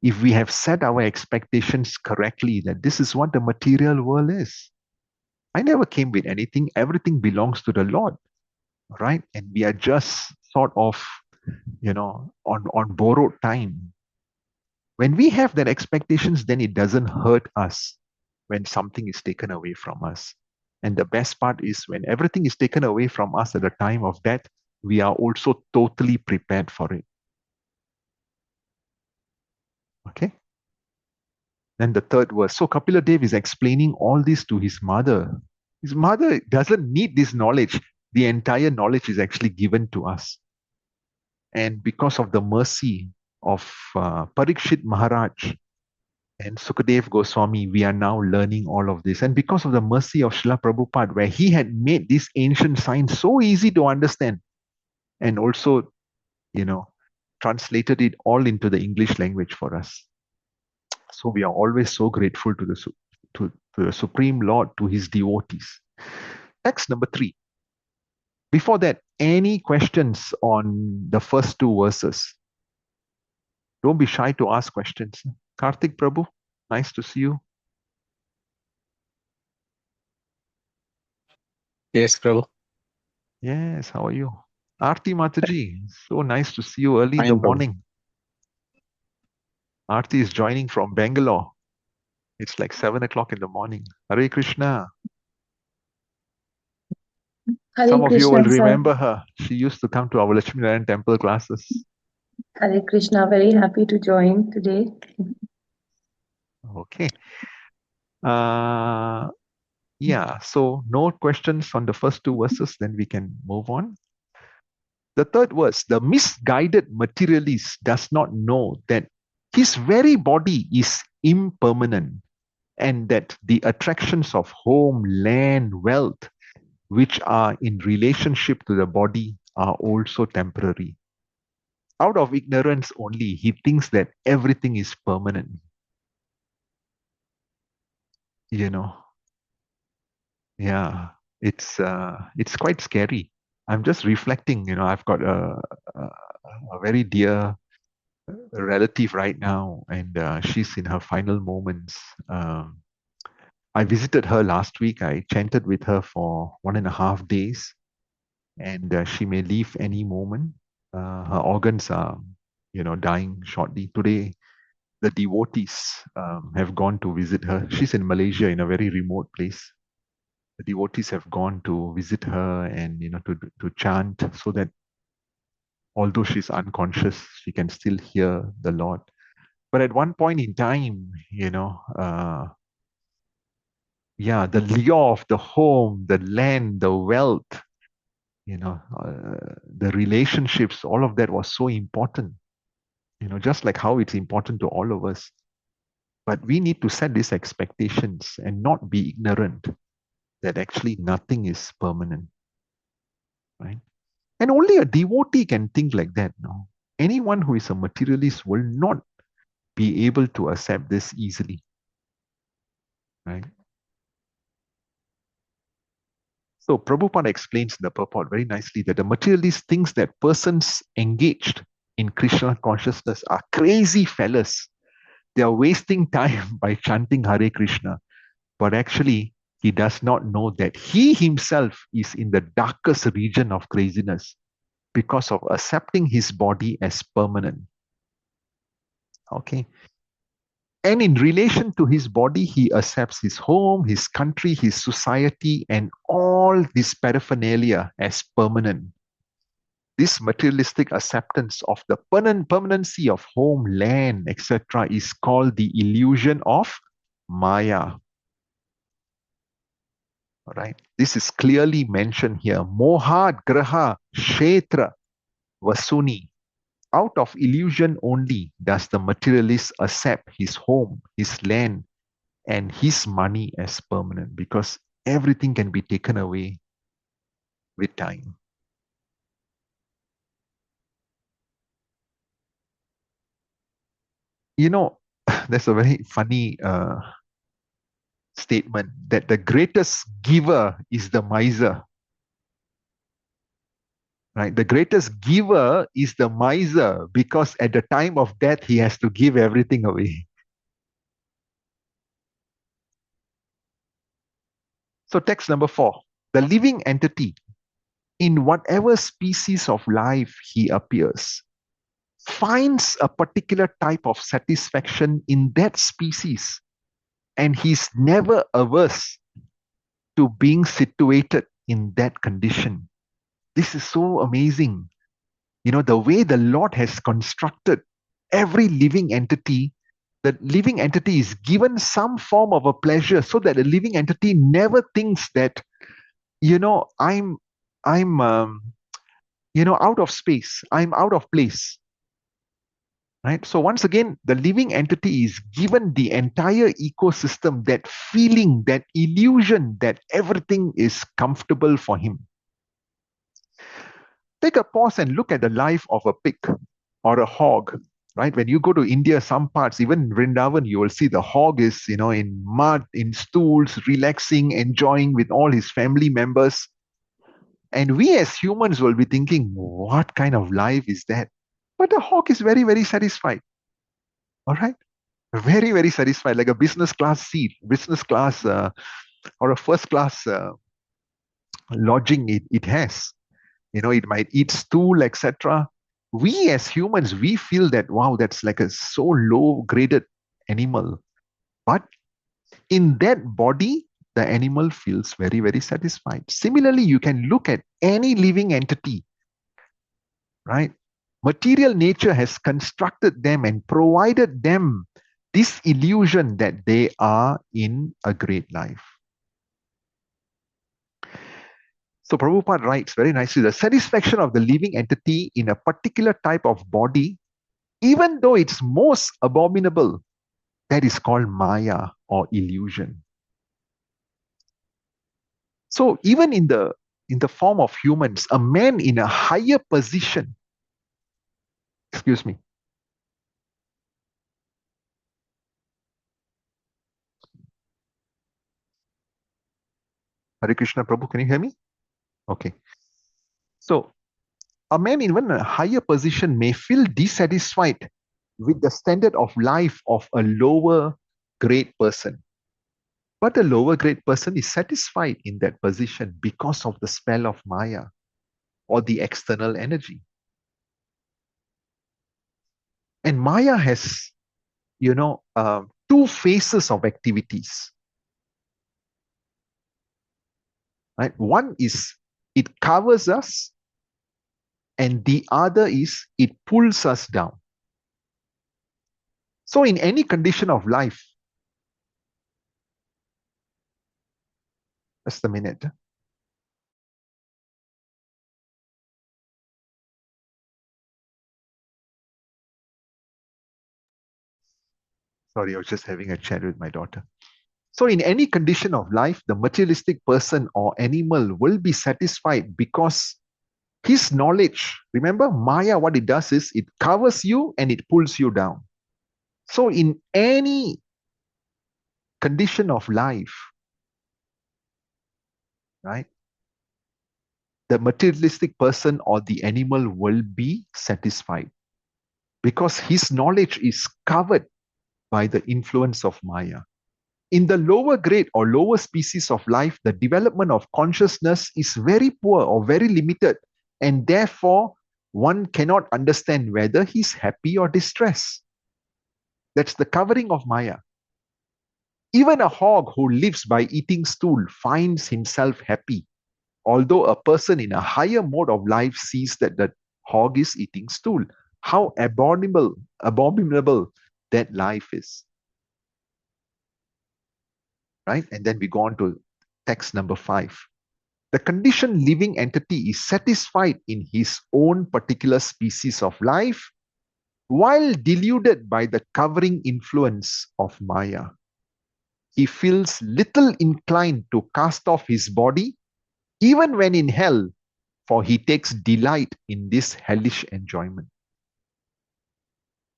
if we have set our expectations correctly, that this is what the material world is. I never came with anything. Everything belongs to the Lord, right? And we are just sort of, on borrowed time. When we have that expectations, then it doesn't hurt us when something is taken away from us. And the best part is when everything is taken away from us at the time of death, we are also totally prepared for it. Okay? Then the third verse. So Kapila Dev is explaining all this to his mother. His mother doesn't need this knowledge. The entire knowledge is actually given to us. And because of the mercy of Parikshit Maharaj, And Sukadev Goswami, we are now learning all of this. And because of the mercy of Srila Prabhupada, where he had made this ancient science so easy to understand, and also, translated it all into the English language for us. So we are always so grateful to to the Supreme Lord, to his devotees. Text number 3. Before that, any questions on the first 2 verses? Don't be shy to ask questions. Karthik Prabhu, nice to see you. Yes, Prabhu. Yes, how are you? Aarti Mataji, so nice to see you early in the Fine, Prabhu. morning. Aarti is joining from Bangalore. It's like 7 o'clock in the morning. Hare Krishna. Hare Some of you will Krishna, sir. remember her. She used to come to our Lakshmi Narayan temple classes. Hare Krishna. Very happy to join today. Okay. Yeah, so no questions on the first 2 verses, then we can move on. The third verse, the misguided materialist does not know that his very body is impermanent and that the attractions of home, land, wealth, which are in relationship to the body, are also temporary. Out of ignorance only, he thinks that everything is permanent. Yeah, it's quite scary. I'm just reflecting. I've got a very dear relative right now, and she's in her final moments. I visited her last week. I chanted with her for 1.5 days, and she may leave any moment. Her organs are, dying shortly. Today, the devotees have gone to visit her. She's in Malaysia, in a very remote place. The devotees have gone to visit her and to chant, so that although she's unconscious, she can still hear the Lord. But at one point in time, the lure of the home, the land, the wealth, the relationships, all of that was so important. Just like how it's important to all of us. But we need to set these expectations and not be ignorant that actually nothing is permanent, right? And only a devotee can think like that. No, anyone who is a materialist will not be able to accept this easily, right? So Prabhupada explains in the purport very nicely that the materialist thinks that persons engaged in Krishna consciousness are crazy fellas. They are wasting time by chanting Hare Krishna. But actually, he does not know that he himself is in the darkest region of craziness because of accepting his body as permanent. Okay. And in relation to his body, he accepts his home, his country, his society, and all this paraphernalia as permanent. This materialistic acceptance of the permanency of home, land, etc., is called the illusion of Maya. All right. This is clearly mentioned here. Moha, Graha, Kshetra, Vasuni. Out of illusion only does the materialist accept his home, his land, and his money as permanent, because everything can be taken away with time. There's a very funny statement that the greatest giver is the miser. Right? The greatest giver is the miser, because at the time of death, he has to give everything away. So text number 4, the living entity, in whatever species of life he appears, finds a particular type of satisfaction in that species, and he's never averse to being situated in that condition. This is so amazing. The way the Lord has constructed every living entity, the living entity is given some form of a pleasure, so that the living entity never thinks that, I'm out of space, I'm out of place. right? So once again, the living entity is given the entire ecosystem, that feeling, that illusion that everything is comfortable for him. Take a pause and look at the life of a pig or a hog, right? When you go to India, some parts, even Vrindavan, you will see the hog is, in mud, in stools, relaxing, enjoying with all his family members. And we as humans will be thinking, what kind of life is that? But the hog is very, very satisfied. All right. Very, very satisfied, like a business class seat, business class or a first class lodging it has. It might eat stool, etc. We as humans, we feel that, wow, that's like a so low graded animal. But in that body, the animal feels very, very satisfied. Similarly, you can look at any living entity, right? Material nature has constructed them and provided them this illusion that they are in a great life. So Prabhupada writes very nicely, the satisfaction of the living entity in a particular type of body, even though it's most abominable, that is called Maya or illusion. So even in the form of humans, a man in a higher position, excuse me, Hare Krishna Prabhu, can you hear me? Okay. So a man even in a higher position may feel dissatisfied with the standard of life of a lower grade person. But a lower grade person is satisfied in that position because of the spell of Maya or the external energy. And Maya has, two phases of activities. Right? One is it covers us, and the other is it pulls us down. So in any condition of life, just a minute. Sorry, I was just having a chat with my daughter. So in any condition of life, the materialistic person or animal will be satisfied because his knowledge, remember, Maya, what it does is it covers you and it pulls you down. So in any condition of life, right, the materialistic person or the animal will be satisfied because his knowledge is covered by the influence of Maya. In the lower grade or lower species of life, the development of consciousness is very poor or very limited, and therefore one cannot understand whether he's happy or distressed. That's the covering of Maya. Even a hog who lives by eating stool finds himself happy, although a person in a higher mode of life sees that the hog is eating stool. How abominable that life is. Right? And then we go on to text number 5. The conditioned living entity is satisfied in his own particular species of life while deluded by the covering influence of Maya. He feels little inclined to cast off his body, even when in hell, for he takes delight in this hellish enjoyment.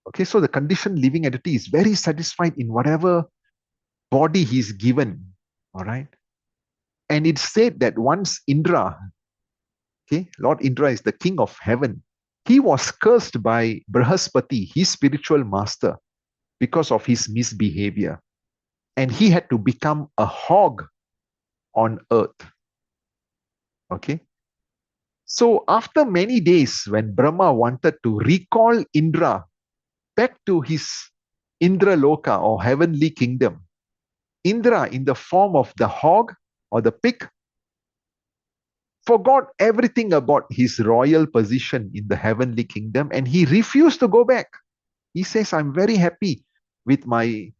Okay, so the conditioned living entity is very satisfied in whatever body he's given. All right. And it's said that once Indra, okay, Lord Indra is the king of heaven, he was cursed by Brihaspati, his spiritual master, because of his misbehavior. And he had to become a hog on earth. Okay. So after many days, when Brahma wanted to recall Indra back to his Indra Loka or heavenly kingdom, Indra, in the form of the hog or the pig, forgot everything about his royal position in the heavenly kingdom and he refused to go back. He says, I'm very happy with my,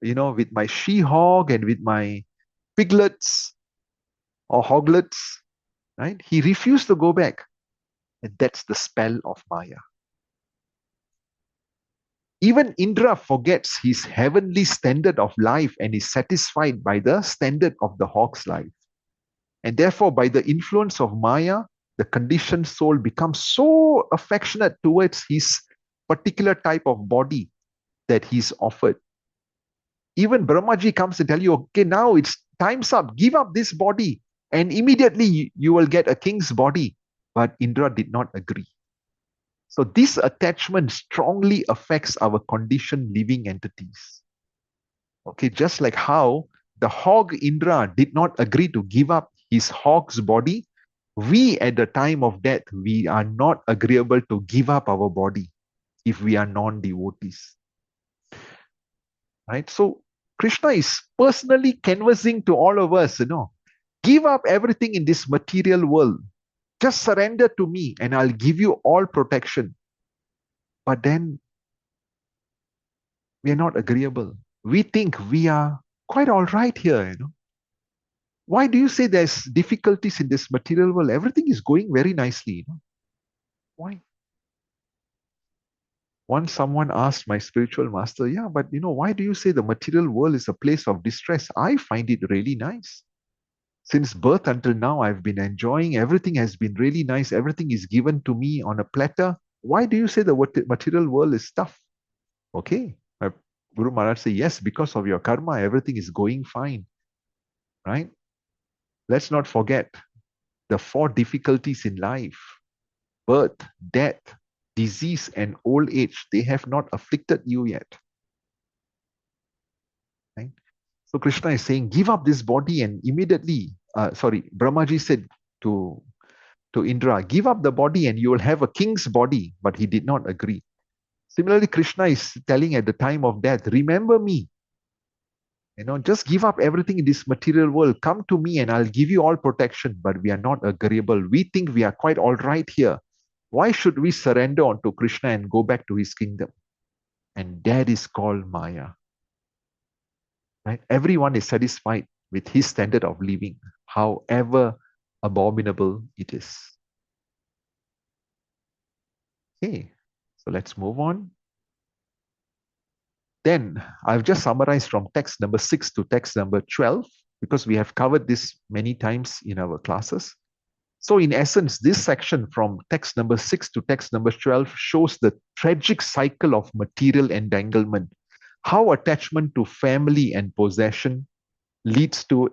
with my she-hog and with my piglets or hoglets, right? He refused to go back. And that's the spell of Maya. Even Indra forgets his heavenly standard of life and is satisfied by the standard of the hog's life. And therefore, by the influence of Maya, the conditioned soul becomes so affectionate towards his particular type of body that he's offered. Even Brahmaji comes and tell you, okay, now it's time's up. Give up this body, and immediately you will get a king's body. But Indra did not agree. So this attachment strongly affects our conditioned living entities. Okay, just like how the hog Indra did not agree to give up his hog's body, we at the time of death, we are not agreeable to give up our body if we are non-devotees. Right? So Krishna is personally canvassing to all of us, give up everything in this material world. Just surrender to me and I'll give you all protection. But then we are not agreeable. We think we are quite all right here, Why do you say there's difficulties in this material world? Everything is going very nicely, Why? Once someone asked my spiritual master, yeah, but why do you say the material world is a place of distress? I find it really nice. Since birth until now, I've been enjoying. Everything has been really nice. Everything is given to me on a platter. Why do you say the material world is tough? Okay. Guru Maharaj said, yes, because of your karma, everything is going fine. Right? Let's not forget the 4 difficulties in life: birth, death, disease, and old age. They have not afflicted you yet. Right? So Krishna is saying, give up this body and immediately, Brahmaji said to Indra, give up the body and you will have a king's body. But he did not agree. Similarly, Krishna is telling at the time of death, remember me. Just give up everything in this material world. Come to me and I'll give you all protection. But we are not agreeable. We think we are quite all right here. Why should we surrender unto Krishna and go back to his kingdom? And that is called Maya. Right? Everyone is satisfied with his standard of living, however abominable it is. Okay, so let's move on. Then I've just summarized from text number 6 to text number 12 because we have covered this many times in our classes. So in essence, this section from text number 6 to text number 12 shows the tragic cycle of material entanglement, how attachment to family and possession leads to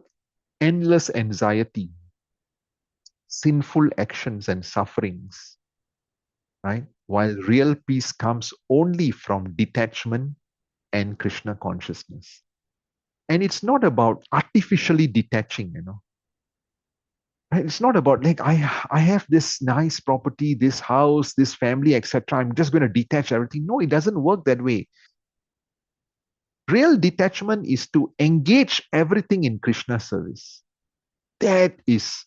endless anxiety, sinful actions and sufferings, right? While real peace comes only from detachment and Krishna consciousness. And it's not about artificially detaching, Right? It's not about like I have this nice property, this house, this family, etc. I'm just going to detach everything. No, it doesn't work that way. Real detachment is to engage everything in Krishna service. That is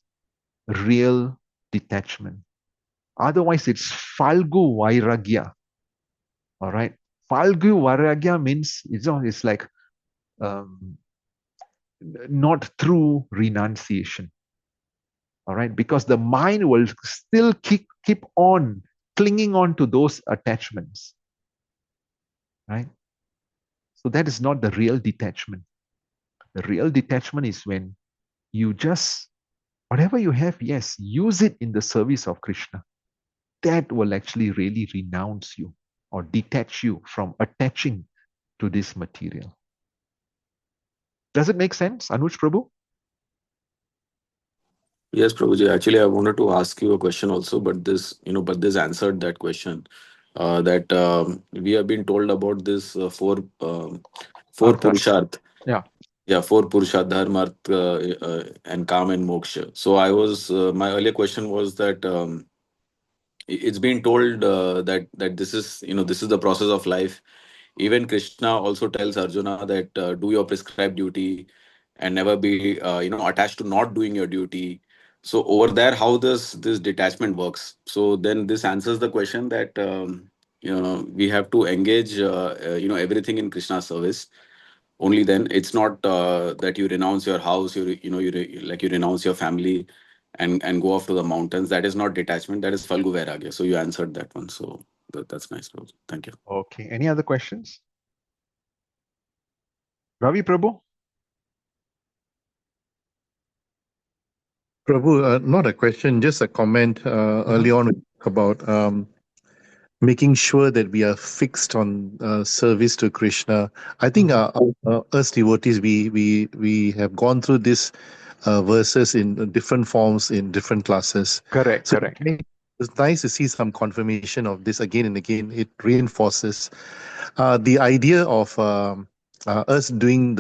real detachment. Otherwise, it's Falgu Vairagya. All right. Falgu Vairagya means it's like not through renunciation. All right. Because the mind will still keep on clinging on to those attachments. Right. So that is not the real detachment. The real detachment is when you just, whatever you have, yes, use it in the service of Krishna. That will actually really renounce you or detach you from attaching to this material. Does it make sense, Anuj Prabhu? Yes, Prabhuji. Actually, I wanted to ask you a question also, but this answered that question. That we have been told about this four Artha. purusharth. Yeah. Yeah, 4 purusharth: dharma, artha, and kam and moksha. So my earlier question was that it's been told that this is the process of life. Even Krishna also tells Arjuna that do your prescribed duty and never be attached to not doing your duty. So over there, how does this detachment works? So then this answers the question that we have to engage everything in Krishna's service. Only then it's not that you renounce your house, you renounce your family and go off to the mountains. That is not detachment. That is Falgu Vairagya. So you answered that one. So That's nice, Prabhu. Thank you. Okay. Any other questions? Ravi Prabhu? Prabhu, not a question, just a comment early on about making sure that we are fixed on service to Krishna. I think us devotees, we have gone through this verses in different forms in different classes. Correct, So correct. it's nice to see some confirmation of this again and again. It reinforces the idea of us doing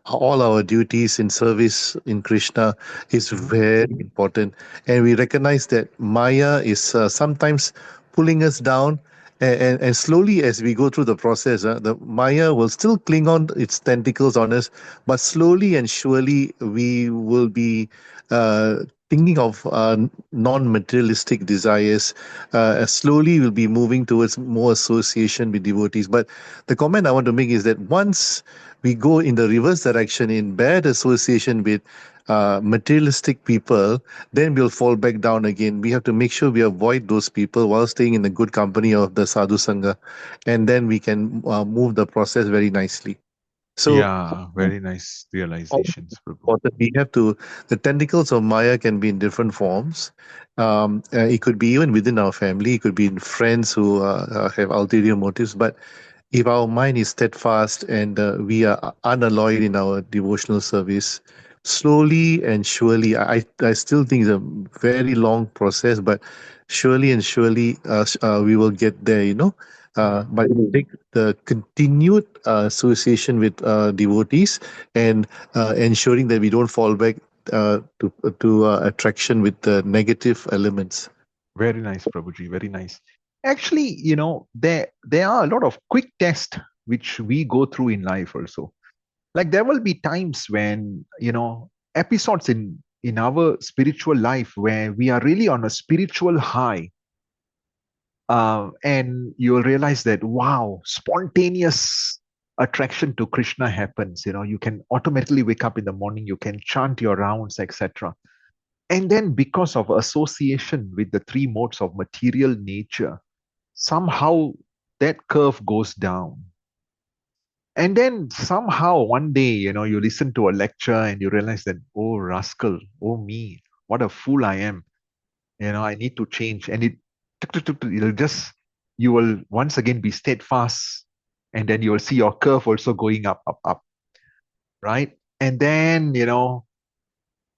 all our duties in service in Krishna is very important, and we recognize that Maya is sometimes pulling us down. And slowly, as we go through the process, the Maya will still cling on its tentacles on us, but slowly and surely we will be thinking of non-materialistic desires. Slowly, we'll be moving towards more association with devotees. But the comment I want to make is that once we go in the reverse direction in bad association with materialistic people, then we'll fall back down again. We have to make sure we avoid those people while staying in the good company of the sadhu sangha, and then we can move the process very nicely. So Yeah, very nice realizations, Prabhu. we have to, the tentacles of Maya can be in different forms. It could be even within our family, it could be in friends who have ulterior motives. But if our mind is steadfast and we are unalloyed in our devotional service, slowly and surely, I still think it's a very long process, but surely and surely we will get there, but it will take the continued association with devotees and ensuring that we don't fall back to attraction with the negative elements. Very nice, Prabhuji. Very nice. Actually, there are a lot of quick tests which we go through in life also. Like there will be times when, episodes in our spiritual life where we are really on a spiritual high. And you'll realize that, wow, spontaneous attraction to Krishna happens. You can automatically wake up in the morning, you can chant your rounds, etc. And then because of association with the three modes of material nature, somehow that curve goes down. And then somehow one day, you listen to a lecture and you realize that, oh, rascal, oh, me, what a fool I am. I need to change. And you will once again be steadfast. And then you will see your curve also going up, up, up. Right? And then,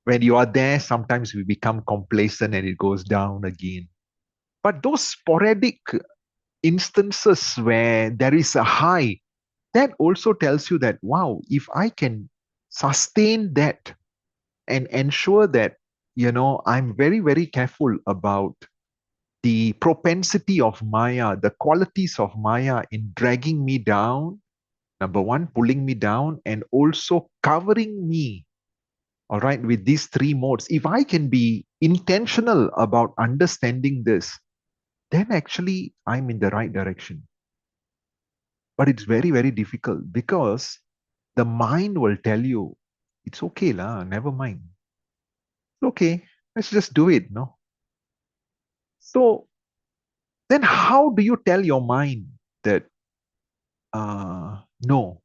when you are there, sometimes we become complacent and it goes down again. But those sporadic instances where there is a high, that also tells you that, wow, if I can sustain that and ensure that, I'm very, very careful about the propensity of Maya, the qualities of Maya in dragging me down, number one, pulling me down, and also covering me, all right, with these three modes. If I can be intentional about understanding this, then actually I'm in the right direction. But it's very, very difficult because the mind will tell you, it's okay, lah, never mind. Okay, let's just do it, no? So then how do you tell your mind that, no,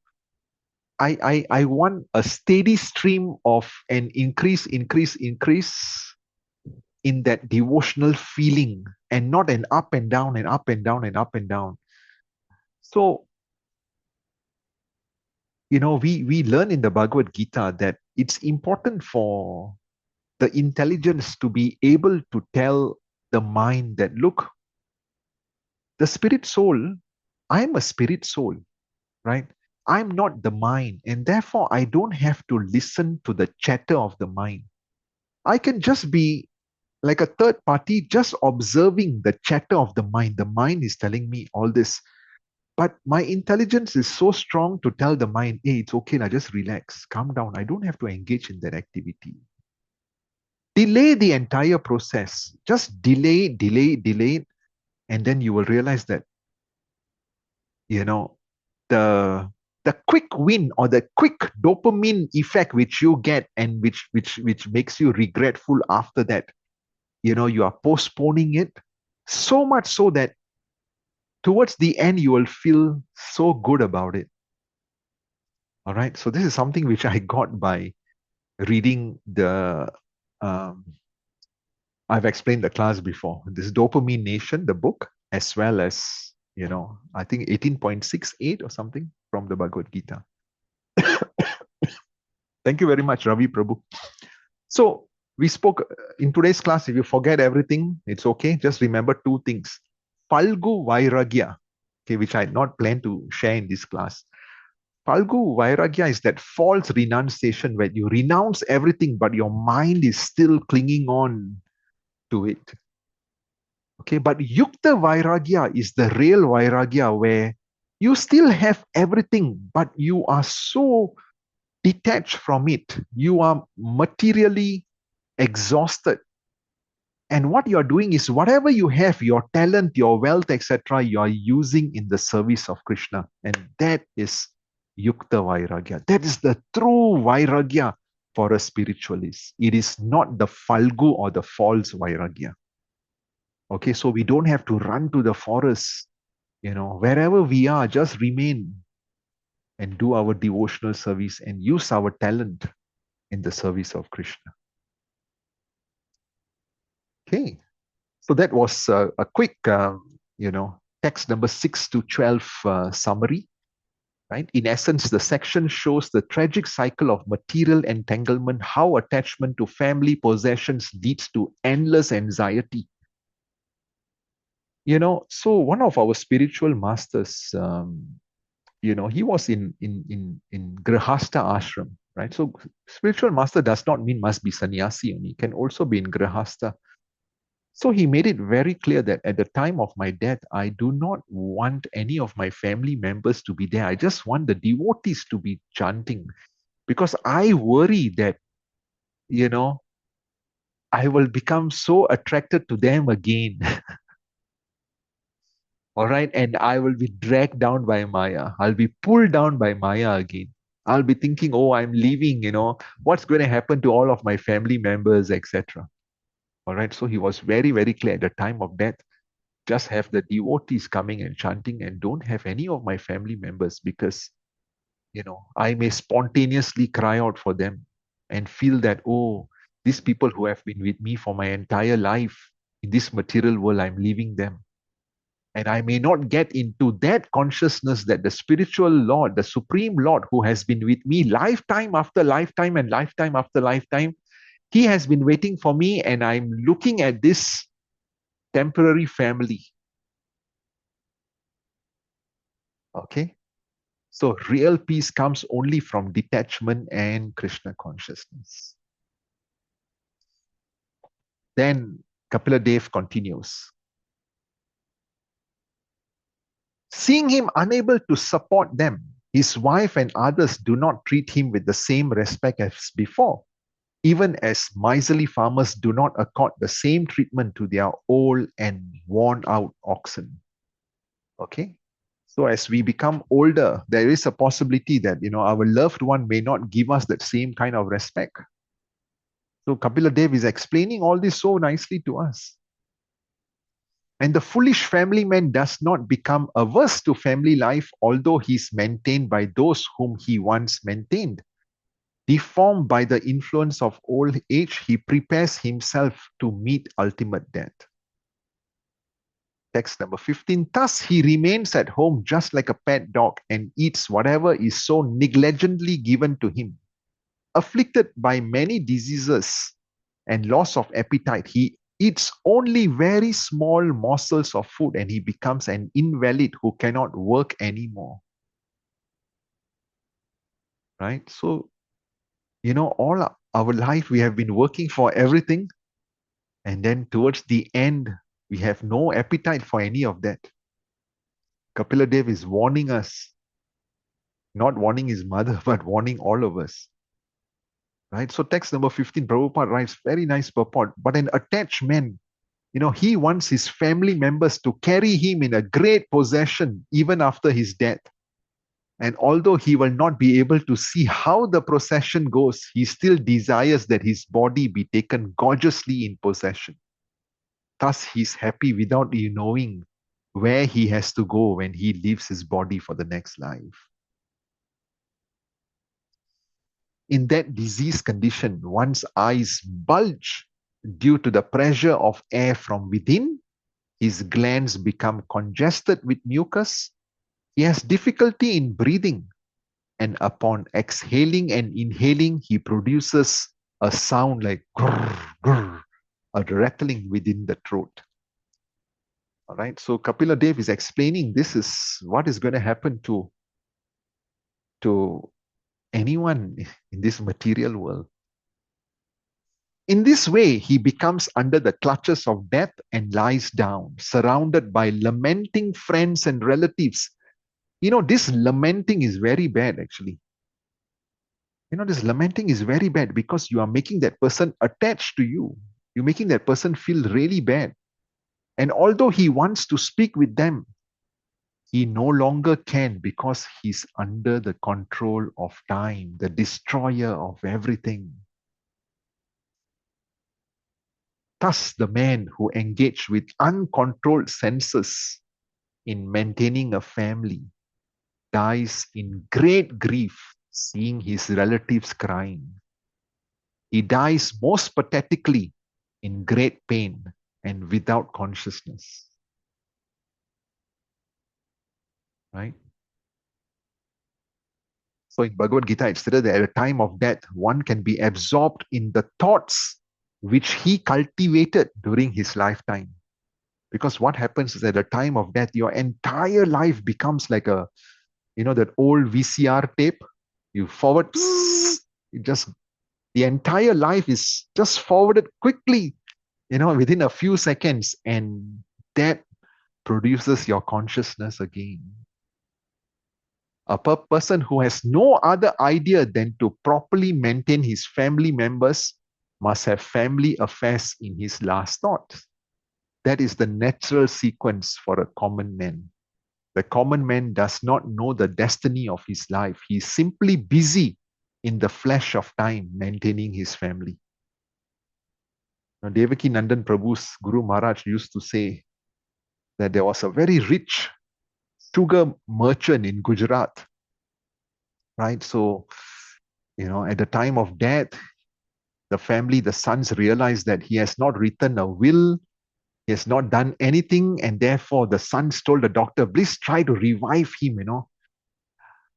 I want a steady stream of an increase in that devotional feeling and not an up and down and up and down and up and down. So, we learn in the Bhagavad Gita that it's important for the intelligence to be able to tell the mind that, look, the spirit soul, I'm a spirit soul, right? I'm not the mind, and therefore I don't have to listen to the chatter of the mind. I can just be like a third party, just observing the chatter of the mind. The mind is telling me all this. But my intelligence is so strong to tell the mind, hey, it's okay, now just relax, calm down. I don't have to engage in that activity. Delay the entire process. Just delay, and then you will realize that, the quick win or the quick dopamine effect which you get and which makes you regretful after that, you are postponing it so much so that towards the end, you will feel so good about it. All right. So this is something which I got by reading the, I've explained the class before, this Dopamine Nation, the book, as well as, I think 18.68 or something from the Bhagavad Gita. Thank you very much, Ravi Prabhu. So we spoke in today's class. If you forget everything, it's okay. Just remember two things. Falgu Vairagya, okay, which I had not planned to share in this class. Falgu Vairagya is that false renunciation where you renounce everything, but your mind is still clinging on to it. Okay, but Yukta Vairagya is the real Vairagya where you still have everything, but you are so detached from it. You are materially exhausted. And what you're doing is whatever you have, your talent, your wealth, etc., you are using in the service of Krishna. And that is Yukta Vairagya. That is the true Vairagya for a spiritualist. It is not the Falgu or the false Vairagya. Okay, so we don't have to run to the forest. Wherever we are, just remain and do our devotional service and use our talent in the service of Krishna. Okay, so that was a quick, text number 6 to 12 summary. Right? In essence, the section shows the tragic cycle of material entanglement, how attachment to family possessions leads to endless anxiety. So one of our spiritual masters, he was in Grihastha ashram, right? So spiritual master does not mean must be sannyasi only. It can also be in Grihastha. So he made it very clear that at the time of my death, I do not want any of my family members to be there. I just want the devotees to be chanting because I worry that, I will become so attracted to them again. All right. And I will be dragged down by Maya. I'll be pulled down by Maya again. I'll be thinking, oh, I'm leaving, what's going to happen to all of my family members, etc. All right. So he was very, very clear at the time of death. Just have the devotees coming and chanting and don't have any of my family members because, I may spontaneously cry out for them and feel that, oh, these people who have been with me for my entire life in this material world, I'm leaving them. And I may not get into that consciousness that the spiritual Lord, the Supreme Lord, who has been with me lifetime after lifetime and lifetime after lifetime, he has been waiting for me, and I'm looking at this temporary family. Okay? So real peace comes only from detachment and Krishna consciousness. Then Kapila Dev continues. Seeing him unable to support them, his wife and others do not treat him with the same respect as before, even as miserly farmers do not accord the same treatment to their old and worn out oxen. Okay? So as we become older, there is a possibility that, our loved one may not give us that same kind of respect. So Kapila Dev is explaining all this so nicely to us. And the foolish family man does not become averse to family life, although he is maintained by those whom he once maintained. Deformed by the influence of old age, he prepares himself to meet ultimate death. Text number 15. Thus he remains at home just like a pet dog and eats whatever is so negligently given to him. Afflicted by many diseases and loss of appetite, he eats only very small morsels of food and he becomes an invalid who cannot work anymore. Right? So, all our life we have been working for everything, and then towards the end, we have no appetite for any of that. Kapila Dev is warning us, not warning his mother, but warning all of us. Right? So text number 15, Prabhupada writes, very nice purport, but an attached man, he wants his family members to carry him in a great possession even after his death. And although he will not be able to see how the procession goes, he still desires that his body be taken gorgeously in possession. Thus, he is happy without knowing where he has to go when he leaves his body for the next life. In that disease condition, one's eyes bulge due to the pressure of air from within. His glands become congested with mucus. He has difficulty in breathing. And upon exhaling and inhaling, he produces a sound like grrr, grrr, a rattling within the throat. All right. So Kapila Dev is explaining this is what is going to happen to anyone in this material world. In this way, he becomes under the clutches of death and lies down, surrounded by lamenting friends and relatives. This lamenting is very bad, actually. This lamenting is very bad because you are making that person attached to you. You're making that person feel really bad. And although he wants to speak with them, he no longer can because he's under the control of time, the destroyer of everything. Thus, the man who engaged with uncontrolled senses in maintaining a family dies in great grief, seeing his relatives crying. He dies most pathetically in great pain and without consciousness. Right? So in Bhagavad Gita, it's said that at a time of death, one can be absorbed in the thoughts which he cultivated during his lifetime. Because what happens is at the time of death, your entire life becomes like that old VCR tape. You forward, the entire life is just forwarded quickly, within a few seconds, and that produces your consciousness again. A person who has no other idea than to properly maintain his family members must have family affairs in his last thoughts. That is the natural sequence for a common man. The common man does not know the destiny of his life. He is simply busy in the flesh of time maintaining his family. Now, Devaki Nandan Prabhu's Guru Maharaj used to say that there was a very rich sugar merchant in Gujarat. Right? So, at the time of death, the sons realized that he has not written a will, he has not done anything, and therefore the sons told the doctor, please try to revive him,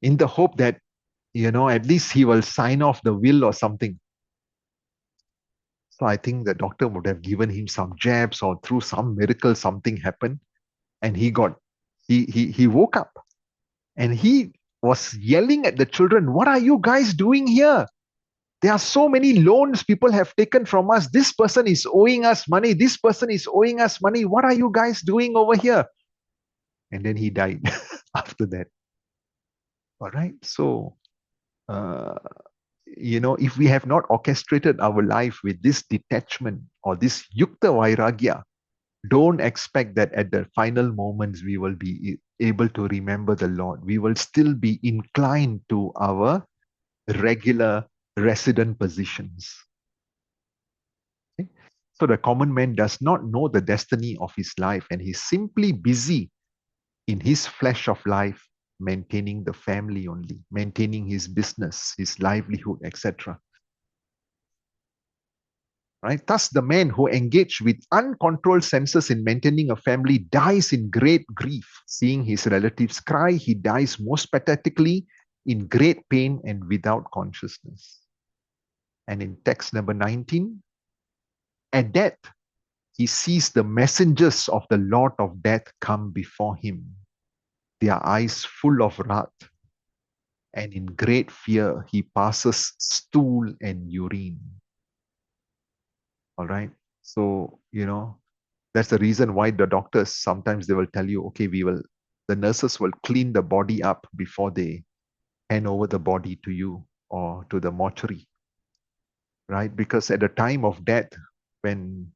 in the hope that, at least he will sign off the will or something. So I think the doctor would have given him some jabs, or through some miracle, something happened, and he woke up, and he was yelling at the children, what are you guys doing here? There are so many loans people have taken from us. This person is owing us money. This person is owing us money. What are you guys doing over here? And then he died after that. All right. So, if we have not orchestrated our life with this detachment or this yukta vairagya, don't expect that at the final moments we will be able to remember the Lord. We will still be inclined to our regular resident positions. Okay? So the common man does not know the destiny of his life, and he's simply busy in his flesh of life, maintaining the family only, maintaining his business, his livelihood, etc. Right? Thus, the man who engaged with uncontrolled senses in maintaining a family dies in great grief. Seeing his relatives cry, he dies most pathetically in great pain and without consciousness. And in text number 19, at death, he sees the messengers of the Lord of Death come before him, their eyes full of wrath. And in great fear, he passes stool and urine. All right. So, that's the reason why the doctors, sometimes they will tell you, okay, the nurses will clean the body up before they hand over the body to you or to the mortuary. Right? Because at the time of death, when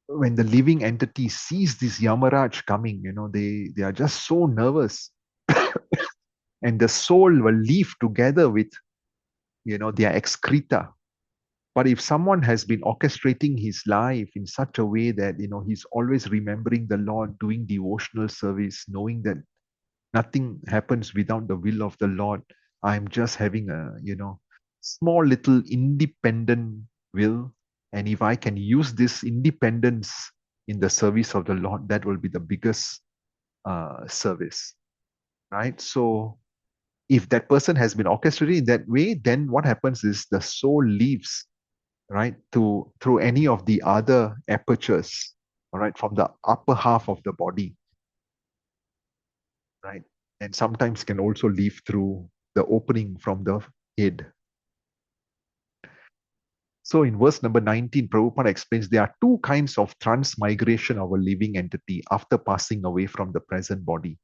the living entity sees this Yamaraj coming, they are just so nervous. And the soul will leave together with, their excreta. But if someone has been orchestrating his life in such a way that, he's always remembering the Lord, doing devotional service, knowing that nothing happens without the will of the Lord, I'm just having a, small little independent will. And if I can use this independence in the service of the Lord, that will be the biggest service, right? So if that person has been orchestrated in that way, then what happens is the soul leaves, right, through any of the other apertures, all right, from the upper half of the body, right, and sometimes can also leave through the opening from the head. So in verse number 19, Prabhupada explains there are two kinds of transmigration of a living entity after passing away from the present body.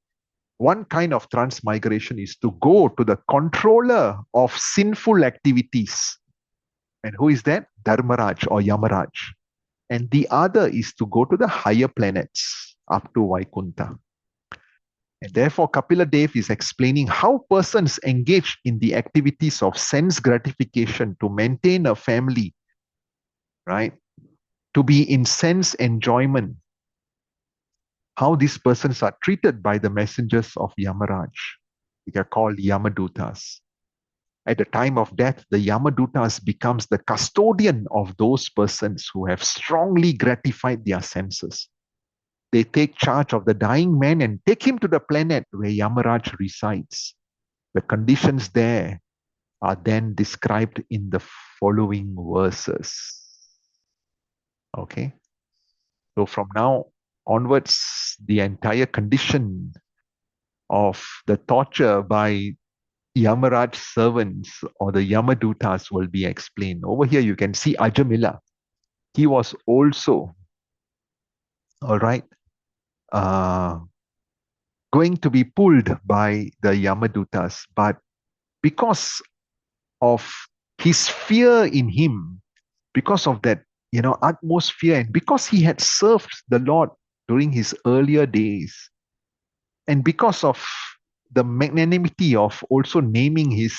One kind of transmigration is to go to the controller of sinful activities. And who is that? Dharmaraj or Yamaraj. And the other is to go to the higher planets up to Vaikunta. And therefore, Kapila Dev is explaining how persons engage in the activities of sense gratification to maintain a family, right? To be in sense enjoyment, how these persons are treated by the messengers of Yamaraj. They are called Yamadutas. At the time of death, the Yamadutas becomes the custodian of those persons who have strongly gratified their senses. They take charge of the dying man and take him to the planet where Yamaraj resides. The conditions there are then described in the following verses. Okay. So from now onwards, the entire condition of the torture by Yamaraj servants or the Yamadutas will be explained. Over here, you can see Ajamila. He was also, all right, going to be pulled by the Yamadutas, but because of his fear in him, because of that, atmosphere, and because he had served the Lord during his earlier days, and because of the magnanimity of also naming his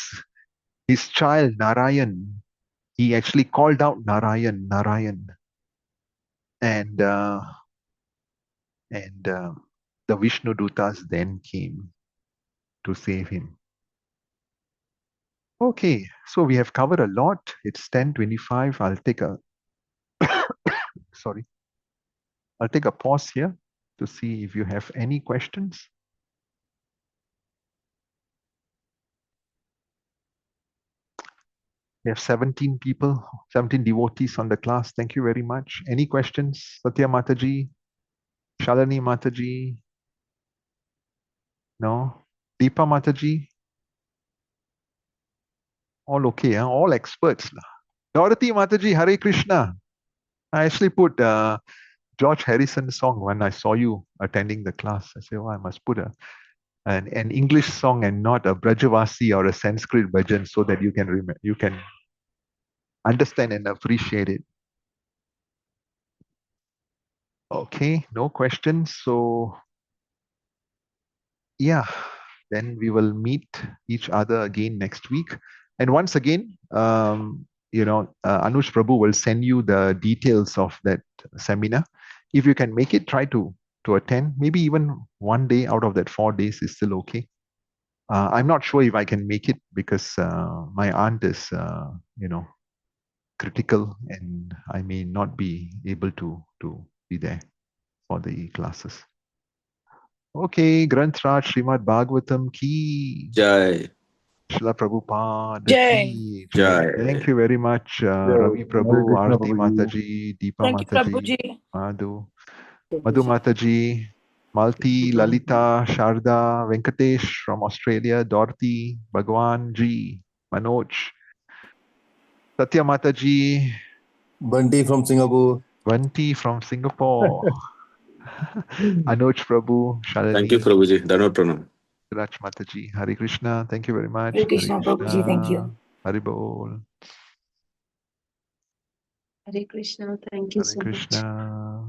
child Narayan, he actually called out Narayan, Narayan, and the Vishnu Dutas then came to save him. Okay, so we have covered a lot. It's 10:25. I'll take a pause here to see if you have any questions. We have 17 people, 17 devotees on the class. Thank you very much. Any questions? Satya Mataji, Shalini Mataji? No? Deepa Mataji? All okay, huh? All experts. Dorothy Mataji, Hare Krishna. I actually put George Harrison's song when I saw you attending the class. I said, oh, I must put an English song and not a Brajavasi or a Sanskrit bhajan so that you can understand and appreciate it. Okay, no questions. So yeah, then we will meet each other again next week. And once again, Anush Prabhu will send you the details of that seminar. If you can make it, try to attend. Maybe even one day out of that 4 days is still okay. I'm not sure if I can make it because my aunt is, critical, and I may not be able to be there for the classes. Okay, Granth Raj Srimad Bhagavatam ki Jai. Srila Prabhupada Jai. ki Jai. Thank you very much, Ravi Prabhu, Arti Mataji, Deepa Thank you, Mataji, Prabhuji. Madhu Mataji, Malti, Lalita, Sharda, Venkatesh from Australia, Dorothy, Bhagwan Ji, Manoj, Satya Mataji, Bunty from Singapore. Vanti from Singapore, Anuj Prabhu, Thank you, Shalini, Prabhuji. Dhanavad Pranam. Raj Mataji, Hare Krishna. Thank you very much. Hare Krishna, Prabhuji. Thank you. Hare Bol. Hare Krishna. Thank you Hare so much. Krishna.